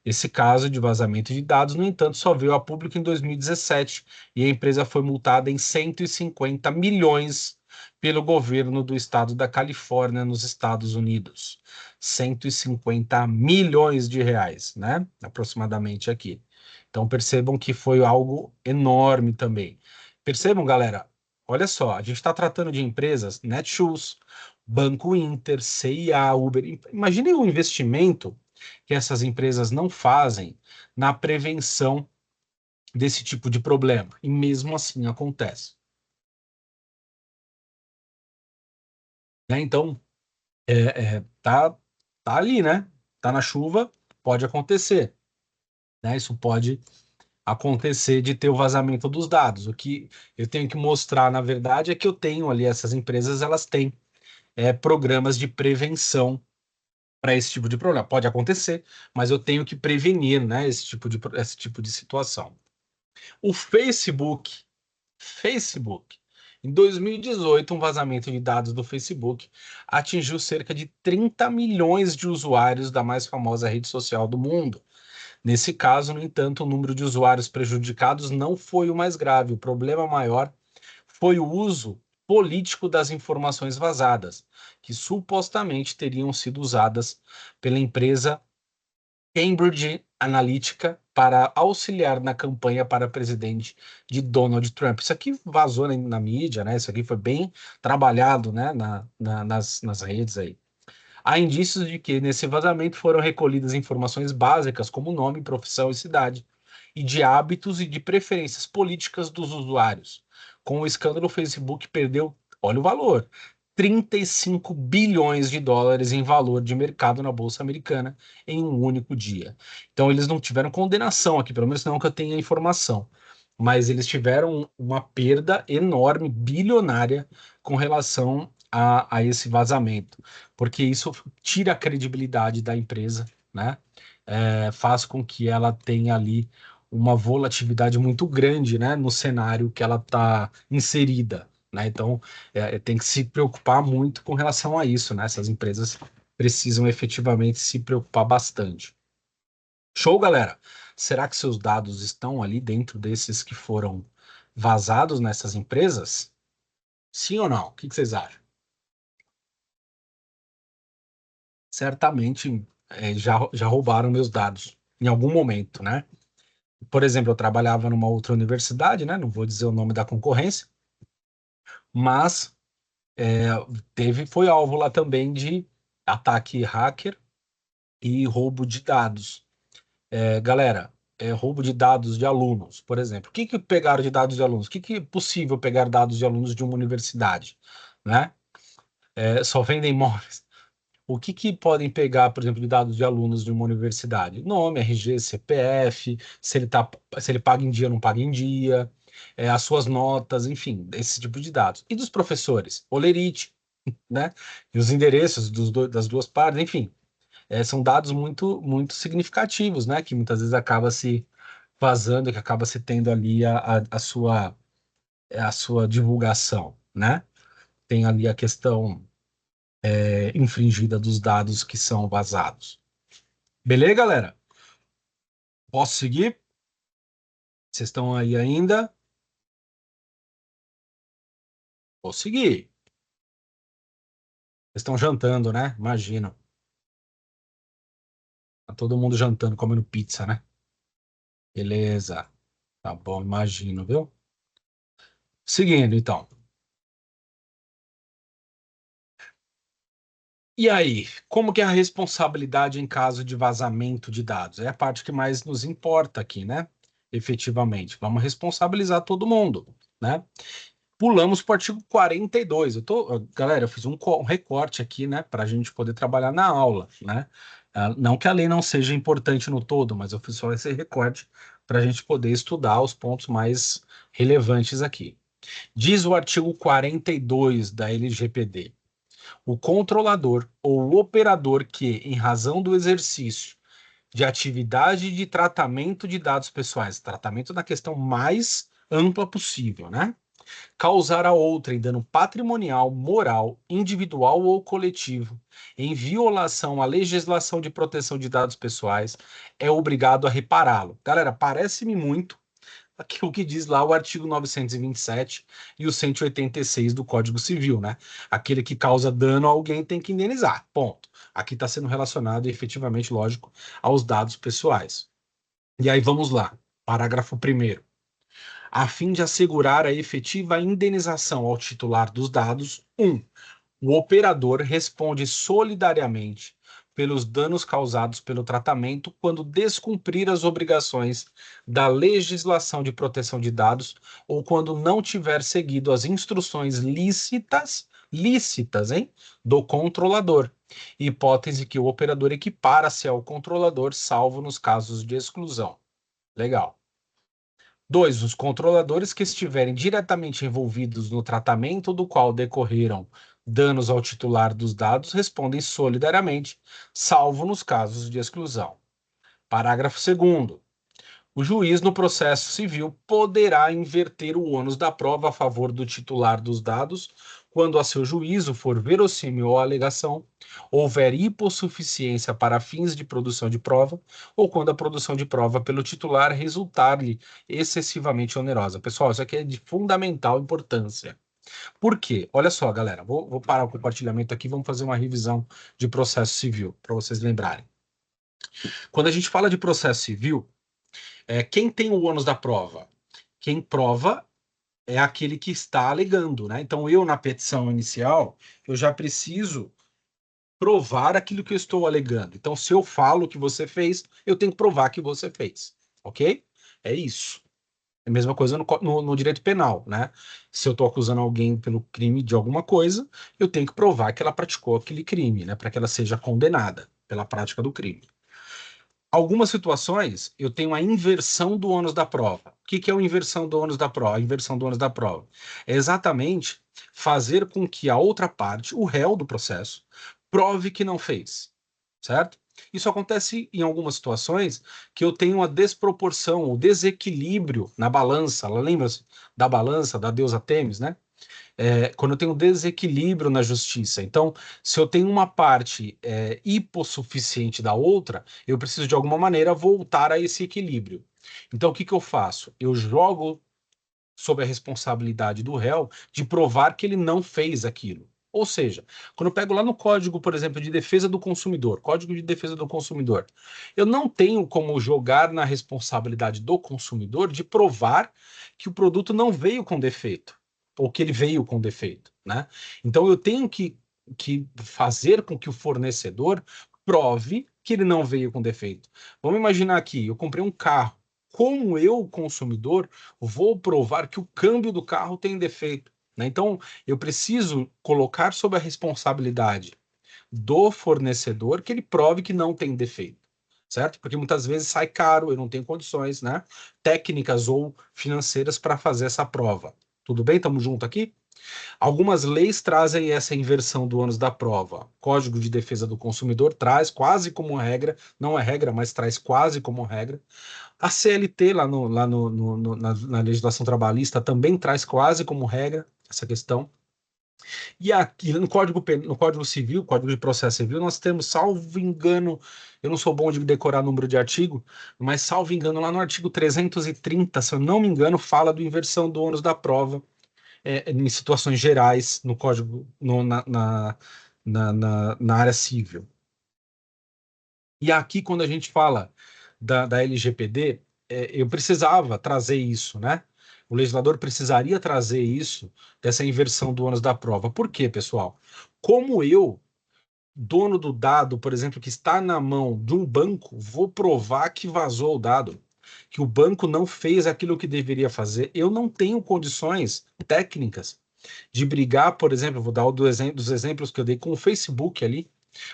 Speaker 1: Esse caso de vazamento de dados, no entanto, só veio a público em 2017 e a empresa foi multada em 150 milhões pelo governo do estado da Califórnia, nos Estados Unidos. 150 milhões de reais, né? Aproximadamente aqui. Então percebam que foi algo enorme também. Percebam, galera, olha só, a gente está tratando de empresas, Netshoes, Banco Inter, CIA, Uber. Imaginem o investimento que essas empresas não fazem na prevenção desse tipo de problema. E mesmo assim acontece. Né? Então, tá ali, né? Tá na chuva, pode acontecer. Né? Isso pode acontecer de ter o vazamento dos dados. O que eu tenho que mostrar, na verdade, é que eu tenho ali, essas empresas, elas têm programas de prevenção para esse tipo de problema. Pode acontecer, mas eu tenho que prevenir, né, esse tipo de situação. O Facebook, em 2018, um vazamento de dados do Facebook atingiu cerca de 30 milhões de usuários da mais famosa rede social do mundo. Nesse caso, no entanto, o número de usuários prejudicados não foi o mais grave. O problema maior foi o uso político das informações vazadas, que supostamente teriam sido usadas pela empresa Cambridge Analytica para auxiliar na campanha para presidente de Donald Trump. Isso aqui vazou na mídia, né? Isso aqui foi bem trabalhado, né? Nas redes aí. Há indícios de que nesse vazamento foram recolhidas informações básicas como nome, profissão e cidade, e de hábitos e de preferências políticas dos usuários. Com o escândalo, o Facebook perdeu, olha o valor, 35 bilhões de dólares em valor de mercado na Bolsa Americana em um único dia. Então, eles não tiveram condenação aqui, pelo menos não que eu tenha informação, mas eles tiveram uma perda enorme, bilionária, com relação a esse vazamento, porque isso tira a credibilidade da empresa, né? Faz com que ela tenha ali uma volatilidade muito grande, né, no cenário que ela está inserida, né? Então, tem que se preocupar muito com relação a isso, né? Essas empresas precisam efetivamente se preocupar bastante. Show, galera? Será que seus dados estão ali dentro desses que foram vazados nessas empresas? Sim ou não? O que vocês acham? Certamente já roubaram meus dados em algum momento, né? Por exemplo, eu trabalhava numa outra universidade, né? Não vou dizer o nome da concorrência, mas é, foi alvo lá também de ataque hacker e roubo de dados. Galera, roubo de dados de alunos, por exemplo. O que que pegaram de dados de alunos? O que que é possível pegar dados de alunos de uma universidade, né? Só vendem imóveis. O que que podem pegar, por exemplo, de dados de alunos de uma universidade? Nome, RG, CPF, se ele paga em dia ou não paga em dia, as suas notas, enfim, esse tipo de dados. E dos professores? Olerite, né? E os endereços das duas partes, enfim, são dados muito, muito significativos, né? Que muitas vezes acaba se vazando, que acaba se tendo ali a sua divulgação, né? Tem ali a questão infringida dos dados que são vazados. Beleza, galera? Posso seguir? Vocês estão aí ainda? Posso seguir. Vocês estão jantando, né? Imagino. Tá todo mundo jantando, comendo pizza, né? Beleza. Tá bom, imagino, viu? Seguindo, então. E aí, como que é a responsabilidade em caso de vazamento de dados? É a parte que mais nos importa aqui, né? Efetivamente. Vamos responsabilizar todo mundo, né? Pulamos para o artigo 42. Galera, eu fiz um recorte aqui, né, para a gente poder trabalhar na aula, né? Não que a lei não seja importante no todo, mas eu fiz só esse recorte para a gente poder estudar os pontos mais relevantes aqui. Diz o artigo 42 da LGPD: o controlador ou o operador que, em razão do exercício de atividade de tratamento de dados pessoais, tratamento na questão mais ampla possível, né? Causar a outrem dano patrimonial, moral, individual ou coletivo, em violação à legislação de proteção de dados pessoais, é obrigado a repará-lo. Galera, parece-me muito aquilo que diz lá o artigo 927 e o 186 do Código Civil, né? Aquele que causa dano a alguém tem que indenizar, ponto. Aqui está sendo relacionado, efetivamente, lógico, aos dados pessoais. E aí vamos lá, parágrafo 1º. A fim de assegurar a efetiva indenização ao titular dos dados, 1. O operador responde solidariamente pelos danos causados pelo tratamento quando descumprir as obrigações da legislação de proteção de dados ou quando não tiver seguido as instruções lícitas, hein, do controlador. Hipótese que o operador equipara-se ao controlador, salvo nos casos de exclusão. Legal. 2. Os controladores que estiverem diretamente envolvidos no tratamento do qual decorreram danos ao titular dos dados respondem solidariamente, salvo nos casos de exclusão. Parágrafo 2º. O juiz no processo civil poderá inverter o ônus da prova a favor do titular dos dados quando a seu juízo for verossímil a alegação, houver hipossuficiência para fins de produção de prova, ou quando a produção de prova pelo titular resultar-lhe excessivamente onerosa. Pessoal, isso aqui é de fundamental importância. Por quê? Olha só, galera, vou parar o compartilhamento aqui, vamos fazer uma revisão de processo civil, para vocês lembrarem. Quando a gente fala de processo civil, quem tem o ônus da prova? Quem prova é aquele que está alegando, né? Então, eu, na petição inicial, eu já preciso provar aquilo que eu estou alegando. Então, se eu falo que você fez, eu tenho que provar que você fez, ok? É isso. É a mesma coisa no direito penal, né? Se eu estou acusando alguém pelo crime de alguma coisa, eu tenho que provar que ela praticou aquele crime, né? Para que ela seja condenada pela prática do crime. Algumas situações, eu tenho a inversão do ônus da prova. O que é a inversão do ônus da prova? A inversão do ônus da prova é exatamente fazer com que a outra parte, o réu do processo, prove que não fez, certo? Isso acontece em algumas situações que eu tenho uma desproporção, o desequilíbrio na balança. Lembra-se da balança da deusa Têmis, né? Quando eu tenho um desequilíbrio na justiça. Então, se eu tenho uma parte hipossuficiente da outra, eu preciso de alguma maneira voltar a esse equilíbrio. Então, o que que eu faço? Eu jogo sob a responsabilidade do réu de provar que ele não fez aquilo. Ou seja, quando eu pego lá no Código, por exemplo, de Defesa do Consumidor, Código de Defesa do Consumidor, eu não tenho como jogar na responsabilidade do consumidor de provar que o produto não veio com defeito, ou que ele veio com defeito, né? Então eu tenho que fazer com que o fornecedor prove que ele não veio com defeito. Vamos imaginar aqui, eu comprei um carro. Como eu, consumidor, vou provar que o câmbio do carro tem defeito, né? Então, eu preciso colocar sob a responsabilidade do fornecedor que ele prove que não tem defeito, certo? Porque muitas vezes sai caro, eu não tenho condições, né? Técnicas ou financeiras para fazer essa prova. Tudo bem? Estamos juntos aqui? Algumas leis trazem essa inversão do ônus da prova. Código de Defesa do Consumidor traz quase como regra, não é regra, mas traz quase como regra. A CLT, na legislação trabalhista, também traz quase como regra essa questão. E aqui no Código Civil, Código de Processo Civil, nós temos, salvo engano, eu não sou bom de decorar número de artigo, mas salvo engano, lá no artigo 330, se eu não me engano, fala do inversão do ônus da prova em situações gerais no Código, na área civil. E aqui, quando a gente fala da LGPD, eu precisava trazer isso, né? O legislador precisaria trazer isso, dessa inversão do ônus da prova. Por quê, pessoal? Como eu dono do dado, por exemplo, que está na mão de um banco, vou provar que vazou o dado, que o banco não fez aquilo que deveria fazer. Eu não tenho condições técnicas de brigar, por exemplo, vou dar dos exemplos que eu dei com o Facebook ali,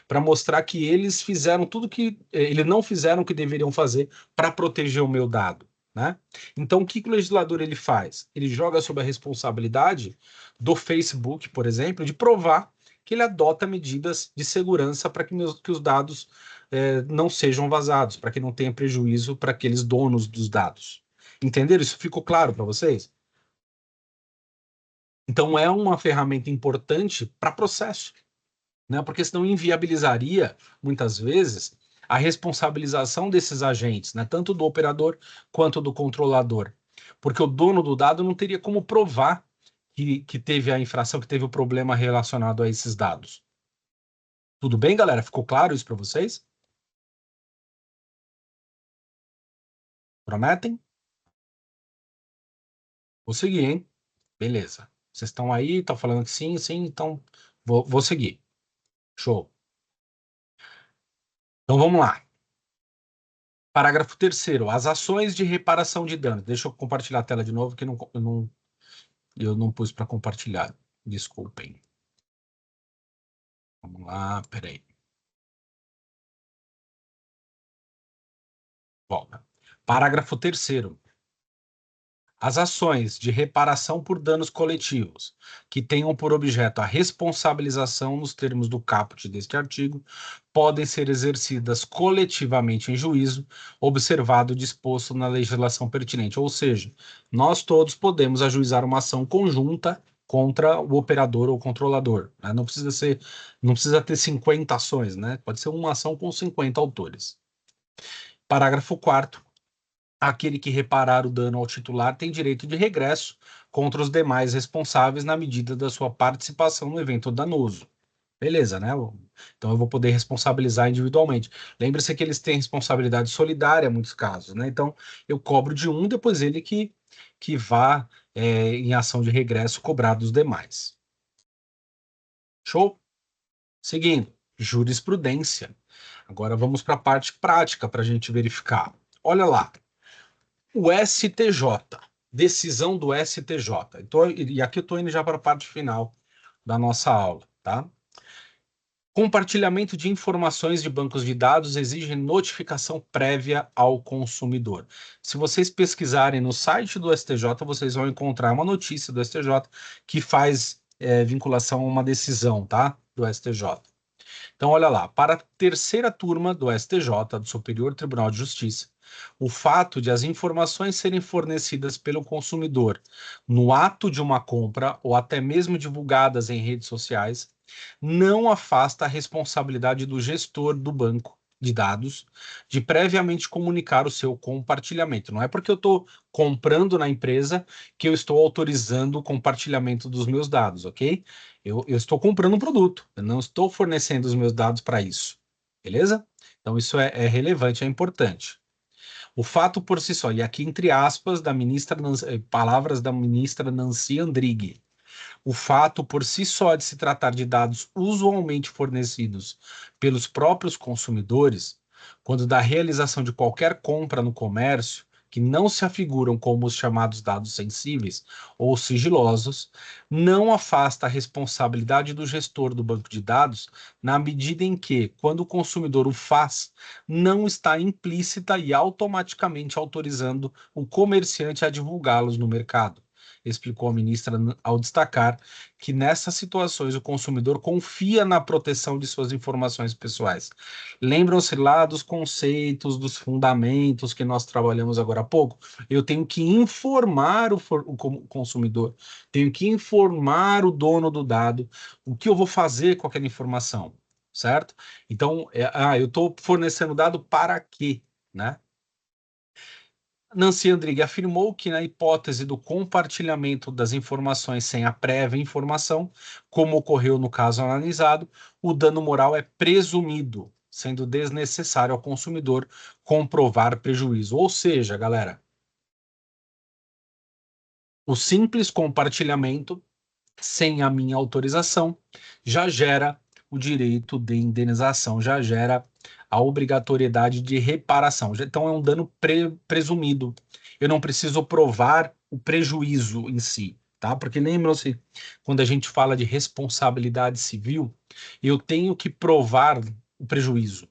Speaker 1: para mostrar que eles fizeram tudo que eles não fizeram o que deveriam fazer para proteger o meu dado, né? Então, o que o legislador ele faz? Ele joga sob a responsabilidade do Facebook, por exemplo, de provar que ele adota medidas de segurança para que os dados não sejam vazados, para que não tenha prejuízo para aqueles donos dos dados. Entenderam? Isso ficou claro para vocês? Então, é uma ferramenta importante para processo, né? Porque senão inviabilizaria, muitas vezes, a responsabilização desses agentes, né? Tanto do operador quanto do controlador. Porque o dono do dado não teria como provar que teve a infração, que teve o problema relacionado a esses dados. Tudo bem, galera? Ficou claro isso para vocês? Prometem? Vou seguir, hein? Beleza. Vocês estão aí, estão falando que sim, sim, então vou seguir. Show. Então vamos lá. Parágrafo 3º. As ações de reparação de danos. Deixa eu compartilhar a tela de novo, que eu não pus para compartilhar. Desculpem. Vamos lá, peraí. Volta. Parágrafo 3º. As ações de reparação por danos coletivos, que tenham por objeto a responsabilização nos termos do caput deste artigo, podem ser exercidas coletivamente em juízo, observado o disposto na legislação pertinente. Ou seja, nós todos podemos ajuizar uma ação conjunta contra o operador ou controlador, né? Não precisa ter 50 ações, né? Pode ser uma ação com 50 autores. Parágrafo 4º. Aquele que reparar o dano ao titular tem direito de regresso contra os demais responsáveis na medida da sua participação no evento danoso. Beleza, né? Então eu vou poder responsabilizar individualmente. Lembre-se que eles têm responsabilidade solidária em muitos casos, né? Então eu cobro de um, depois ele que vá em ação de regresso cobrar dos demais. Show? Seguindo, jurisprudência. Agora vamos para a parte prática para a gente verificar. Olha lá. O STJ, decisão do STJ. Então, e aqui eu estou indo já para a parte final da nossa aula, tá? Compartilhamento de informações de bancos de dados exige notificação prévia ao consumidor. Se vocês pesquisarem no site do STJ, vocês vão encontrar uma notícia do STJ que faz vinculação a uma decisão, tá? Do STJ. Então, olha lá, para a terceira turma do STJ, do Superior Tribunal de Justiça, o fato de as informações serem fornecidas pelo consumidor no ato de uma compra ou até mesmo divulgadas em redes sociais não afasta a responsabilidade do gestor do banco de dados de previamente comunicar o seu compartilhamento. Não é porque eu estou comprando na empresa que eu estou autorizando o compartilhamento dos meus dados, ok? Eu estou comprando um produto, eu não estou fornecendo os meus dados para isso, beleza? Então isso é relevante, é importante. O fato por si só, e aqui entre aspas, palavras da ministra Nancy Andrighi, o fato por si só de se tratar de dados usualmente fornecidos pelos próprios consumidores, quando da realização de qualquer compra no comércio, que não se afiguram como os chamados dados sensíveis ou sigilosos, não afasta a responsabilidade do gestor do banco de dados, na medida em que, quando o consumidor o faz, não está implícita e automaticamente autorizando o comerciante a divulgá-los no mercado, explicou a ministra ao destacar que nessas situações o consumidor confia na proteção de suas informações pessoais. Lembram-se lá dos conceitos, dos fundamentos que nós trabalhamos agora há pouco? Eu tenho que informar o consumidor, tenho que informar o dono do dado o que eu vou fazer com aquela informação, certo? Então, eu estou fornecendo dado para quê, né? Nancy Andrighi afirmou que, na hipótese do compartilhamento das informações sem a prévia informação, como ocorreu no caso analisado, o dano moral é presumido, sendo desnecessário ao consumidor comprovar prejuízo. Ou seja, galera, o simples compartilhamento sem a minha autorização já gera o direito de indenização, já gera a obrigatoriedade de reparação. Então, é um dano presumido. Eu não preciso provar o prejuízo em si, tá? Porque lembram-se, quando a gente fala de responsabilidade civil, eu tenho que provar o prejuízo,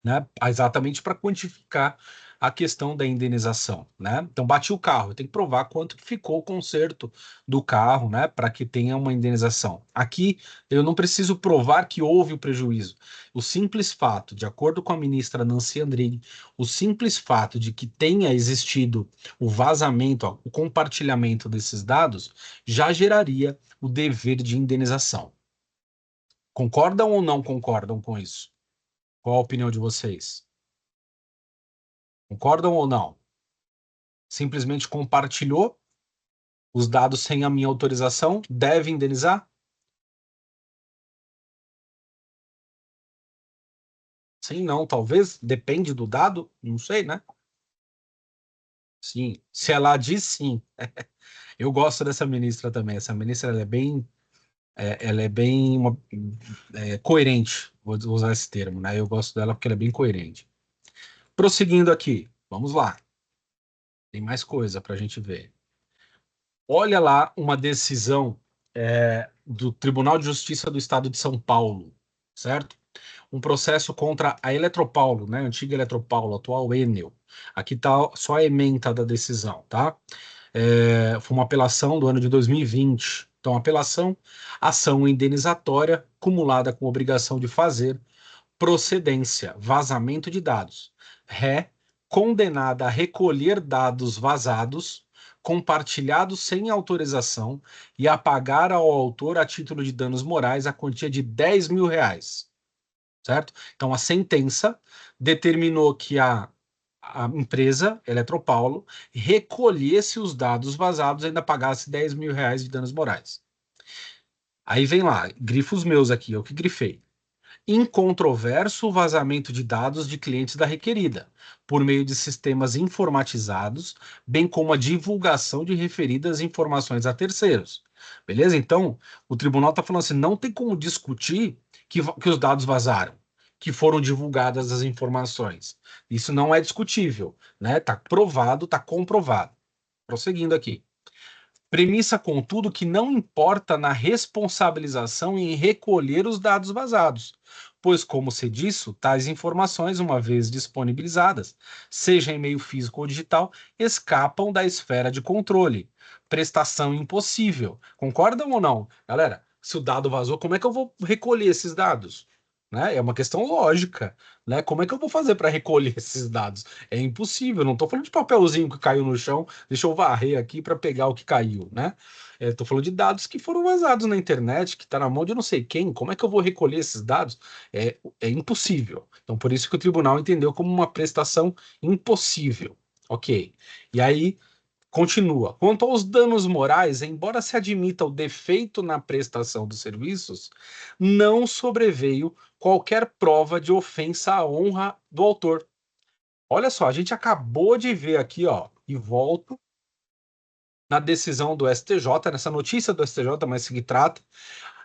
Speaker 1: né? Exatamente para quantificar a questão da indenização, né? Então, bati o carro, eu tenho que provar quanto que ficou o conserto do carro, né? Para que tenha uma indenização. Aqui, eu não preciso provar que houve o prejuízo. O simples fato, de acordo com a ministra Nancy Andrighi, o simples fato de que tenha existido o vazamento, ó, o compartilhamento desses dados, já geraria o dever de indenização. Concordam ou não concordam com isso? Qual a opinião de vocês? Concordam ou não? Simplesmente compartilhou os dados sem a minha autorização, deve indenizar? Sim, não, talvez, depende do dado, não sei, né? Sim, se ela diz sim. Eu gosto dessa ministra também. Essa ministra ela é bem coerente, vou usar esse termo, né? Eu gosto dela porque ela é bem coerente. Prosseguindo aqui, vamos lá. Tem mais coisa para a gente ver. Olha lá uma decisão do Tribunal de Justiça do Estado de São Paulo, certo? Um processo contra a Eletropaulo, né? Antiga Eletropaulo, atual Enel. Aqui está só a ementa da decisão, tá? Foi uma apelação do ano de 2020. Então, apelação, ação indenizatória cumulada com obrigação de fazer procedência, vazamento de dados. Ré, condenada a recolher dados vazados, compartilhados sem autorização e a pagar ao autor, a título de danos morais, a quantia de R$ 10.000, certo? Então, a sentença determinou que a empresa, Eletropaulo, recolhesse os dados vazados e ainda pagasse R$ 10.000 de danos morais. Aí vem lá, grifos meus aqui, eu que grifei. Incontroverso vazamento de dados de clientes da requerida, por meio de sistemas informatizados, bem como a divulgação de referidas informações a terceiros. Beleza? Então, o tribunal está falando assim: não tem como discutir que os dados vazaram, que foram divulgadas as informações. Isso não é discutível, né? Está provado, está comprovado. Prosseguindo aqui. Premissa, contudo, que não importa na responsabilização em recolher os dados vazados, pois, como se disse, tais informações, uma vez disponibilizadas, seja em meio físico ou digital, escapam da esfera de controle. Prestação impossível. Concordam ou não? Galera, se o dado vazou, como é que eu vou recolher esses dados? Né? É uma questão lógica, né? Como é que eu vou fazer para recolher esses dados? É impossível. Não estou falando de papelzinho que caiu no chão, deixa eu varrer aqui para pegar o que caiu, né? Estou falando de dados que foram vazados na internet, que está na mão de não sei quem. Como é que eu vou recolher esses dados? É impossível. Então, por isso que o tribunal entendeu como uma prestação impossível. Ok. E aí, continua. Quanto aos danos morais, embora se admita o defeito na prestação dos serviços, não sobreveio qualquer prova de ofensa à honra do autor. Olha só, a gente acabou de ver aqui, ó, e volto na decisão do STJ, nessa notícia do STJ, mas que trata,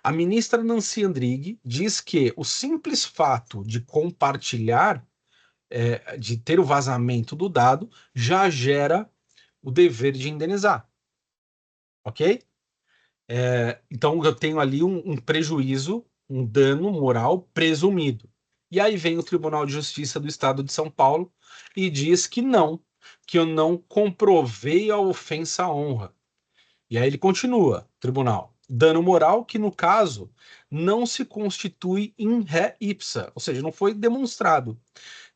Speaker 1: a ministra Nancy Andrighi diz que o simples fato de compartilhar, de ter o vazamento do dado, já gera o dever de indenizar, ok? Então eu tenho ali um prejuízo, um dano moral presumido. E aí vem o Tribunal de Justiça do Estado de São Paulo e diz que eu não comprovei a ofensa à honra. E aí ele continua, tribunal. Dano moral que, no caso, não se constitui in ré ipsa, ou seja, não foi demonstrado,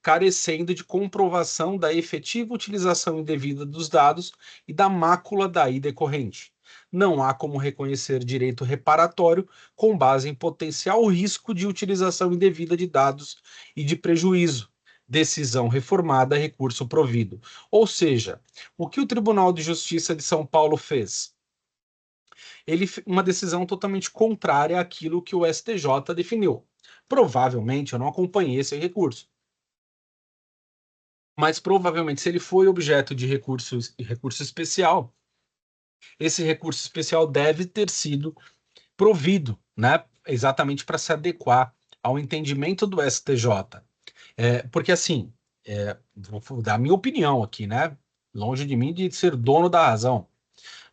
Speaker 1: carecendo de comprovação da efetiva utilização indevida dos dados e da mácula daí decorrente. Não há como reconhecer direito reparatório com base em potencial risco de utilização indevida de dados e de prejuízo. Decisão reformada, recurso provido. Ou seja, o que o Tribunal de Justiça de São Paulo fez? Uma decisão totalmente contrária àquilo que o STJ definiu. Provavelmente eu não acompanhei esse recurso, mas provavelmente, se ele foi objeto de recurso especial, esse recurso especial deve ter sido provido, né? exatamente para se adequar ao entendimento do STJ. Porque assim, vou dar a minha opinião aqui, né? Longe de mim de ser dono da razão.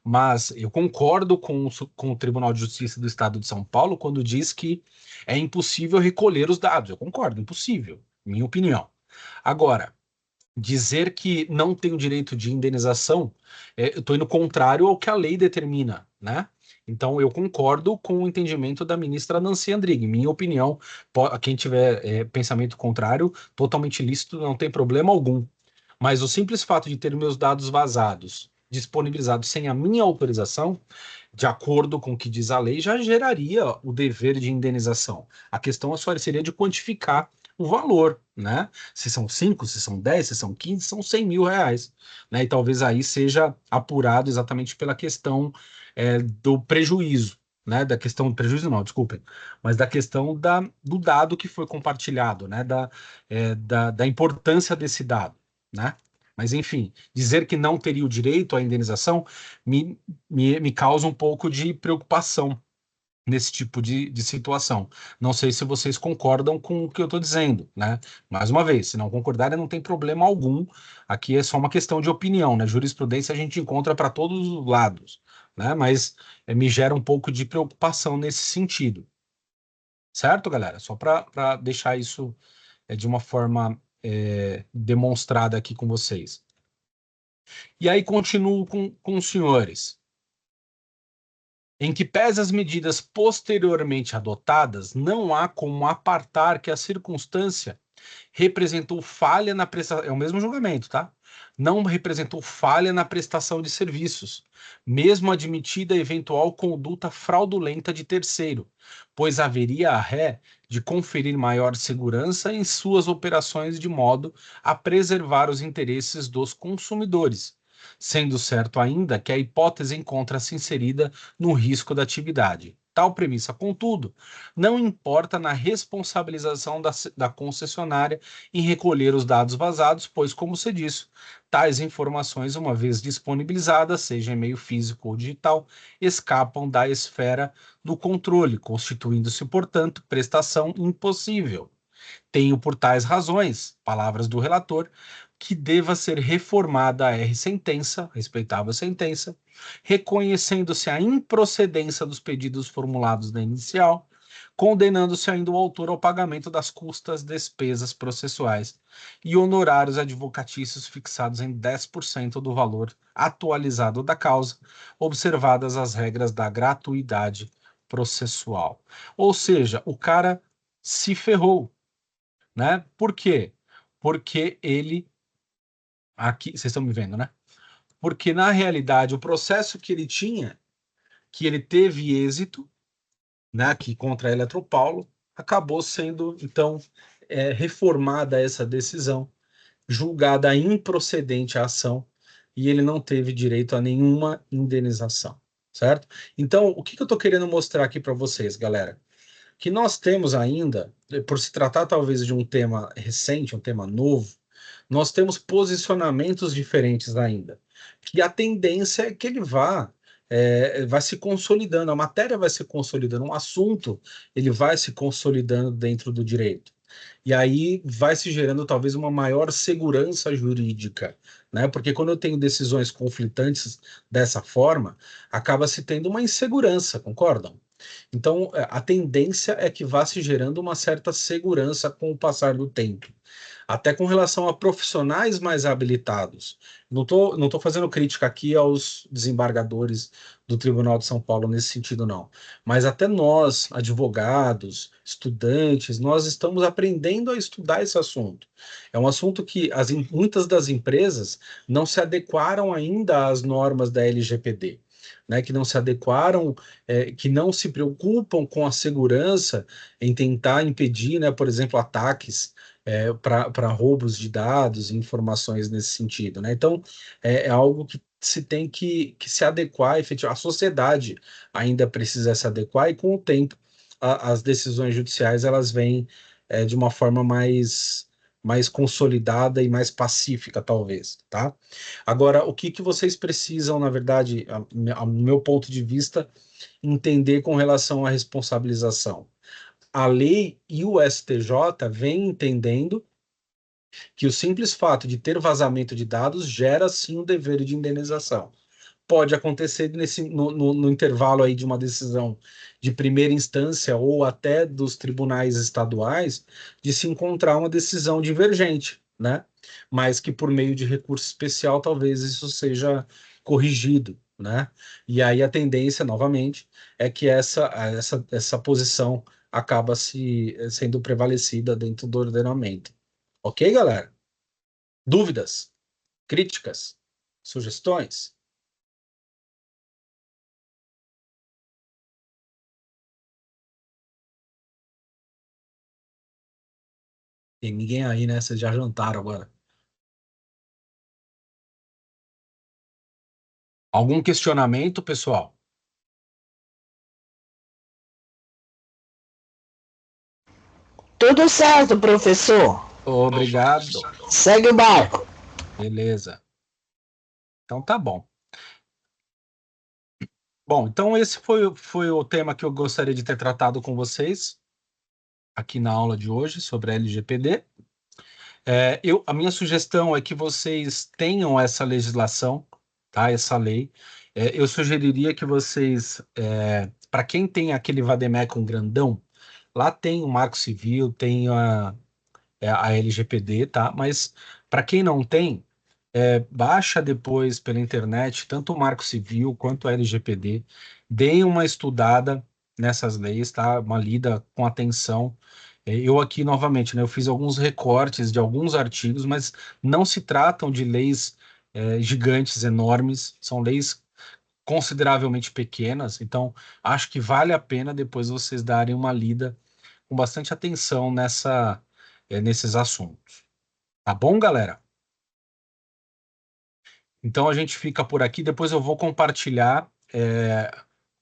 Speaker 1: Mas eu concordo com o Tribunal de Justiça do Estado de São Paulo quando diz que é impossível recolher os dados. Eu concordo, impossível, minha opinião. Agora, dizer que não tem o direito de indenização, eu estou indo contrário ao que a lei determina, né? Então, eu concordo com o entendimento da ministra Nancy Andrighi. Minha opinião, quem tiver pensamento contrário, totalmente lícito, não tem problema algum. Mas o simples fato de ter meus dados vazados, disponibilizados sem a minha autorização, de acordo com o que diz a lei, já geraria o dever de indenização. A questão só seria de quantificar o valor, né? Se são 5, se são 10, se são 15, são 100 mil reais, né? E talvez aí seja apurado exatamente pela questão do prejuízo, né? Da questão do prejuízo, não, desculpem, mas da questão do dado que foi compartilhado, né? Da importância desse dado, né? Mas, enfim, dizer que não teria o direito à indenização me causa um pouco de preocupação nesse tipo de situação. Não sei se vocês concordam com o que eu estou dizendo, né? Mais uma vez, se não concordarem, não tem problema algum. Aqui é só uma questão de opinião, né? Jurisprudência a gente encontra para todos os lados, né? Mas me gera um pouco de preocupação nesse sentido. Certo, galera? Só para deixar isso de uma forma demonstrada aqui com vocês. E aí continuo com os senhores. Em que pese as medidas posteriormente adotadas, não há como apartar que a circunstância representou falha na prestação. É o mesmo julgamento, tá? Não representou falha na prestação de serviços, mesmo admitida eventual conduta fraudulenta de terceiro, pois haveria a ré de conferir maior segurança em suas operações de modo a preservar os interesses dos consumidores, sendo certo ainda que a hipótese encontra-se inserida no risco da atividade. Tal premissa, contudo, não importa na responsabilização da concessionária em recolher os dados vazados, pois, como se disse, tais informações, uma vez disponibilizadas, seja em meio físico ou digital, escapam da esfera do controle, constituindo-se, portanto, prestação impossível. Tenho por tais razões, palavras do relator, que deva ser reformada a sentença, respeitável sentença, reconhecendo-se a improcedência dos pedidos formulados na inicial, condenando-se ainda o autor ao pagamento das custas, despesas processuais e honorários advocatícios fixados em 10% do valor atualizado da causa, observadas as regras da gratuidade processual. Ou seja, o cara se ferrou, né? Por quê? Porque ele aqui, vocês estão me vendo, né? Porque na realidade o processo que ele tinha, que ele teve êxito, né, aqui contra a Eletropaulo, acabou sendo então reformada essa decisão, julgada improcedente a ação e ele não teve direito a nenhuma indenização, certo? Então, o que eu estou querendo mostrar aqui para vocês, galera? Que nós temos ainda, por se tratar talvez de um tema recente, um tema novo, nós temos posicionamentos diferentes ainda. Que a tendência é que ele vai se consolidando, a matéria vai se consolidando, um assunto ele vai se consolidando dentro do direito. E aí vai se gerando talvez uma maior segurança jurídica, né? Porque quando eu tenho decisões conflitantes dessa forma, acaba se tendo uma insegurança, concordam? Então, a tendência é que vá se gerando uma certa segurança com o passar do tempo. Até com relação a profissionais mais habilitados. Não tô fazendo crítica aqui aos desembargadores do Tribunal de São Paulo nesse sentido, não. Mas até nós, advogados, estudantes, nós estamos aprendendo a estudar esse assunto. É um assunto que muitas das empresas não se adequaram ainda às normas da LGPD. Né, que não se adequaram, que não se preocupam com a segurança em tentar impedir, né, por exemplo, ataques para roubos de dados e informações nesse sentido, né? Então, é algo que se tem que se adequar, efetivamente. A sociedade ainda precisa se adequar e, com o tempo, as decisões judiciais elas vêm de uma forma mais consolidada e mais pacífica, talvez, tá? Agora, o que vocês precisam, na verdade, ao meu ponto de vista, entender com relação à responsabilização. A lei e o STJ vêm entendendo que o simples fato de ter vazamento de dados gera sim um dever de indenização. Pode acontecer no intervalo aí de uma decisão de primeira instância ou até dos tribunais estaduais de se encontrar uma decisão divergente, né? Mas que por meio de recurso especial talvez isso seja corrigido, né? E aí a tendência, novamente, é que essa posição acaba sendo prevalecida dentro do ordenamento. Ok, galera? Dúvidas? Críticas? Sugestões? Tem ninguém aí, né? Vocês já jantaram agora. Algum questionamento, pessoal?
Speaker 2: Tudo certo, professor.
Speaker 1: Obrigado.
Speaker 2: Segue o barco.
Speaker 1: Beleza. Então tá bom. Bom, então esse foi o tema que eu gostaria de ter tratado com vocês aqui na aula de hoje sobre a LGPD. A minha sugestão é que vocês tenham essa legislação, tá? Essa lei. Eu sugeriria que vocês, para quem tem aquele vademecum grandão, lá tem o Marco Civil, tem a LGPD, tá? Mas para quem não tem, baixa depois pela internet tanto o Marco Civil quanto a LGPD, deem uma estudada nessas leis, tá? Uma lida com atenção. Eu aqui, novamente, né, eu fiz alguns recortes de alguns artigos, mas não se tratam de leis gigantes, enormes, são leis consideravelmente pequenas, então acho que vale a pena depois vocês darem uma lida com bastante atenção nesses assuntos. Tá bom, galera? Então a gente fica por aqui. Depois eu vou compartilhar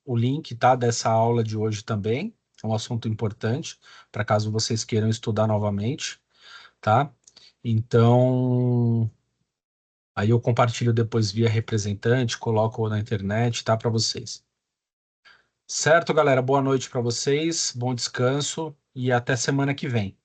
Speaker 1: o link, tá, dessa aula de hoje também. É um assunto importante para caso vocês queiram estudar novamente, tá? Então aí eu compartilho depois via representante, coloco na internet, tá, para vocês. Certo, galera? Boa noite para vocês, bom descanso e até semana que vem.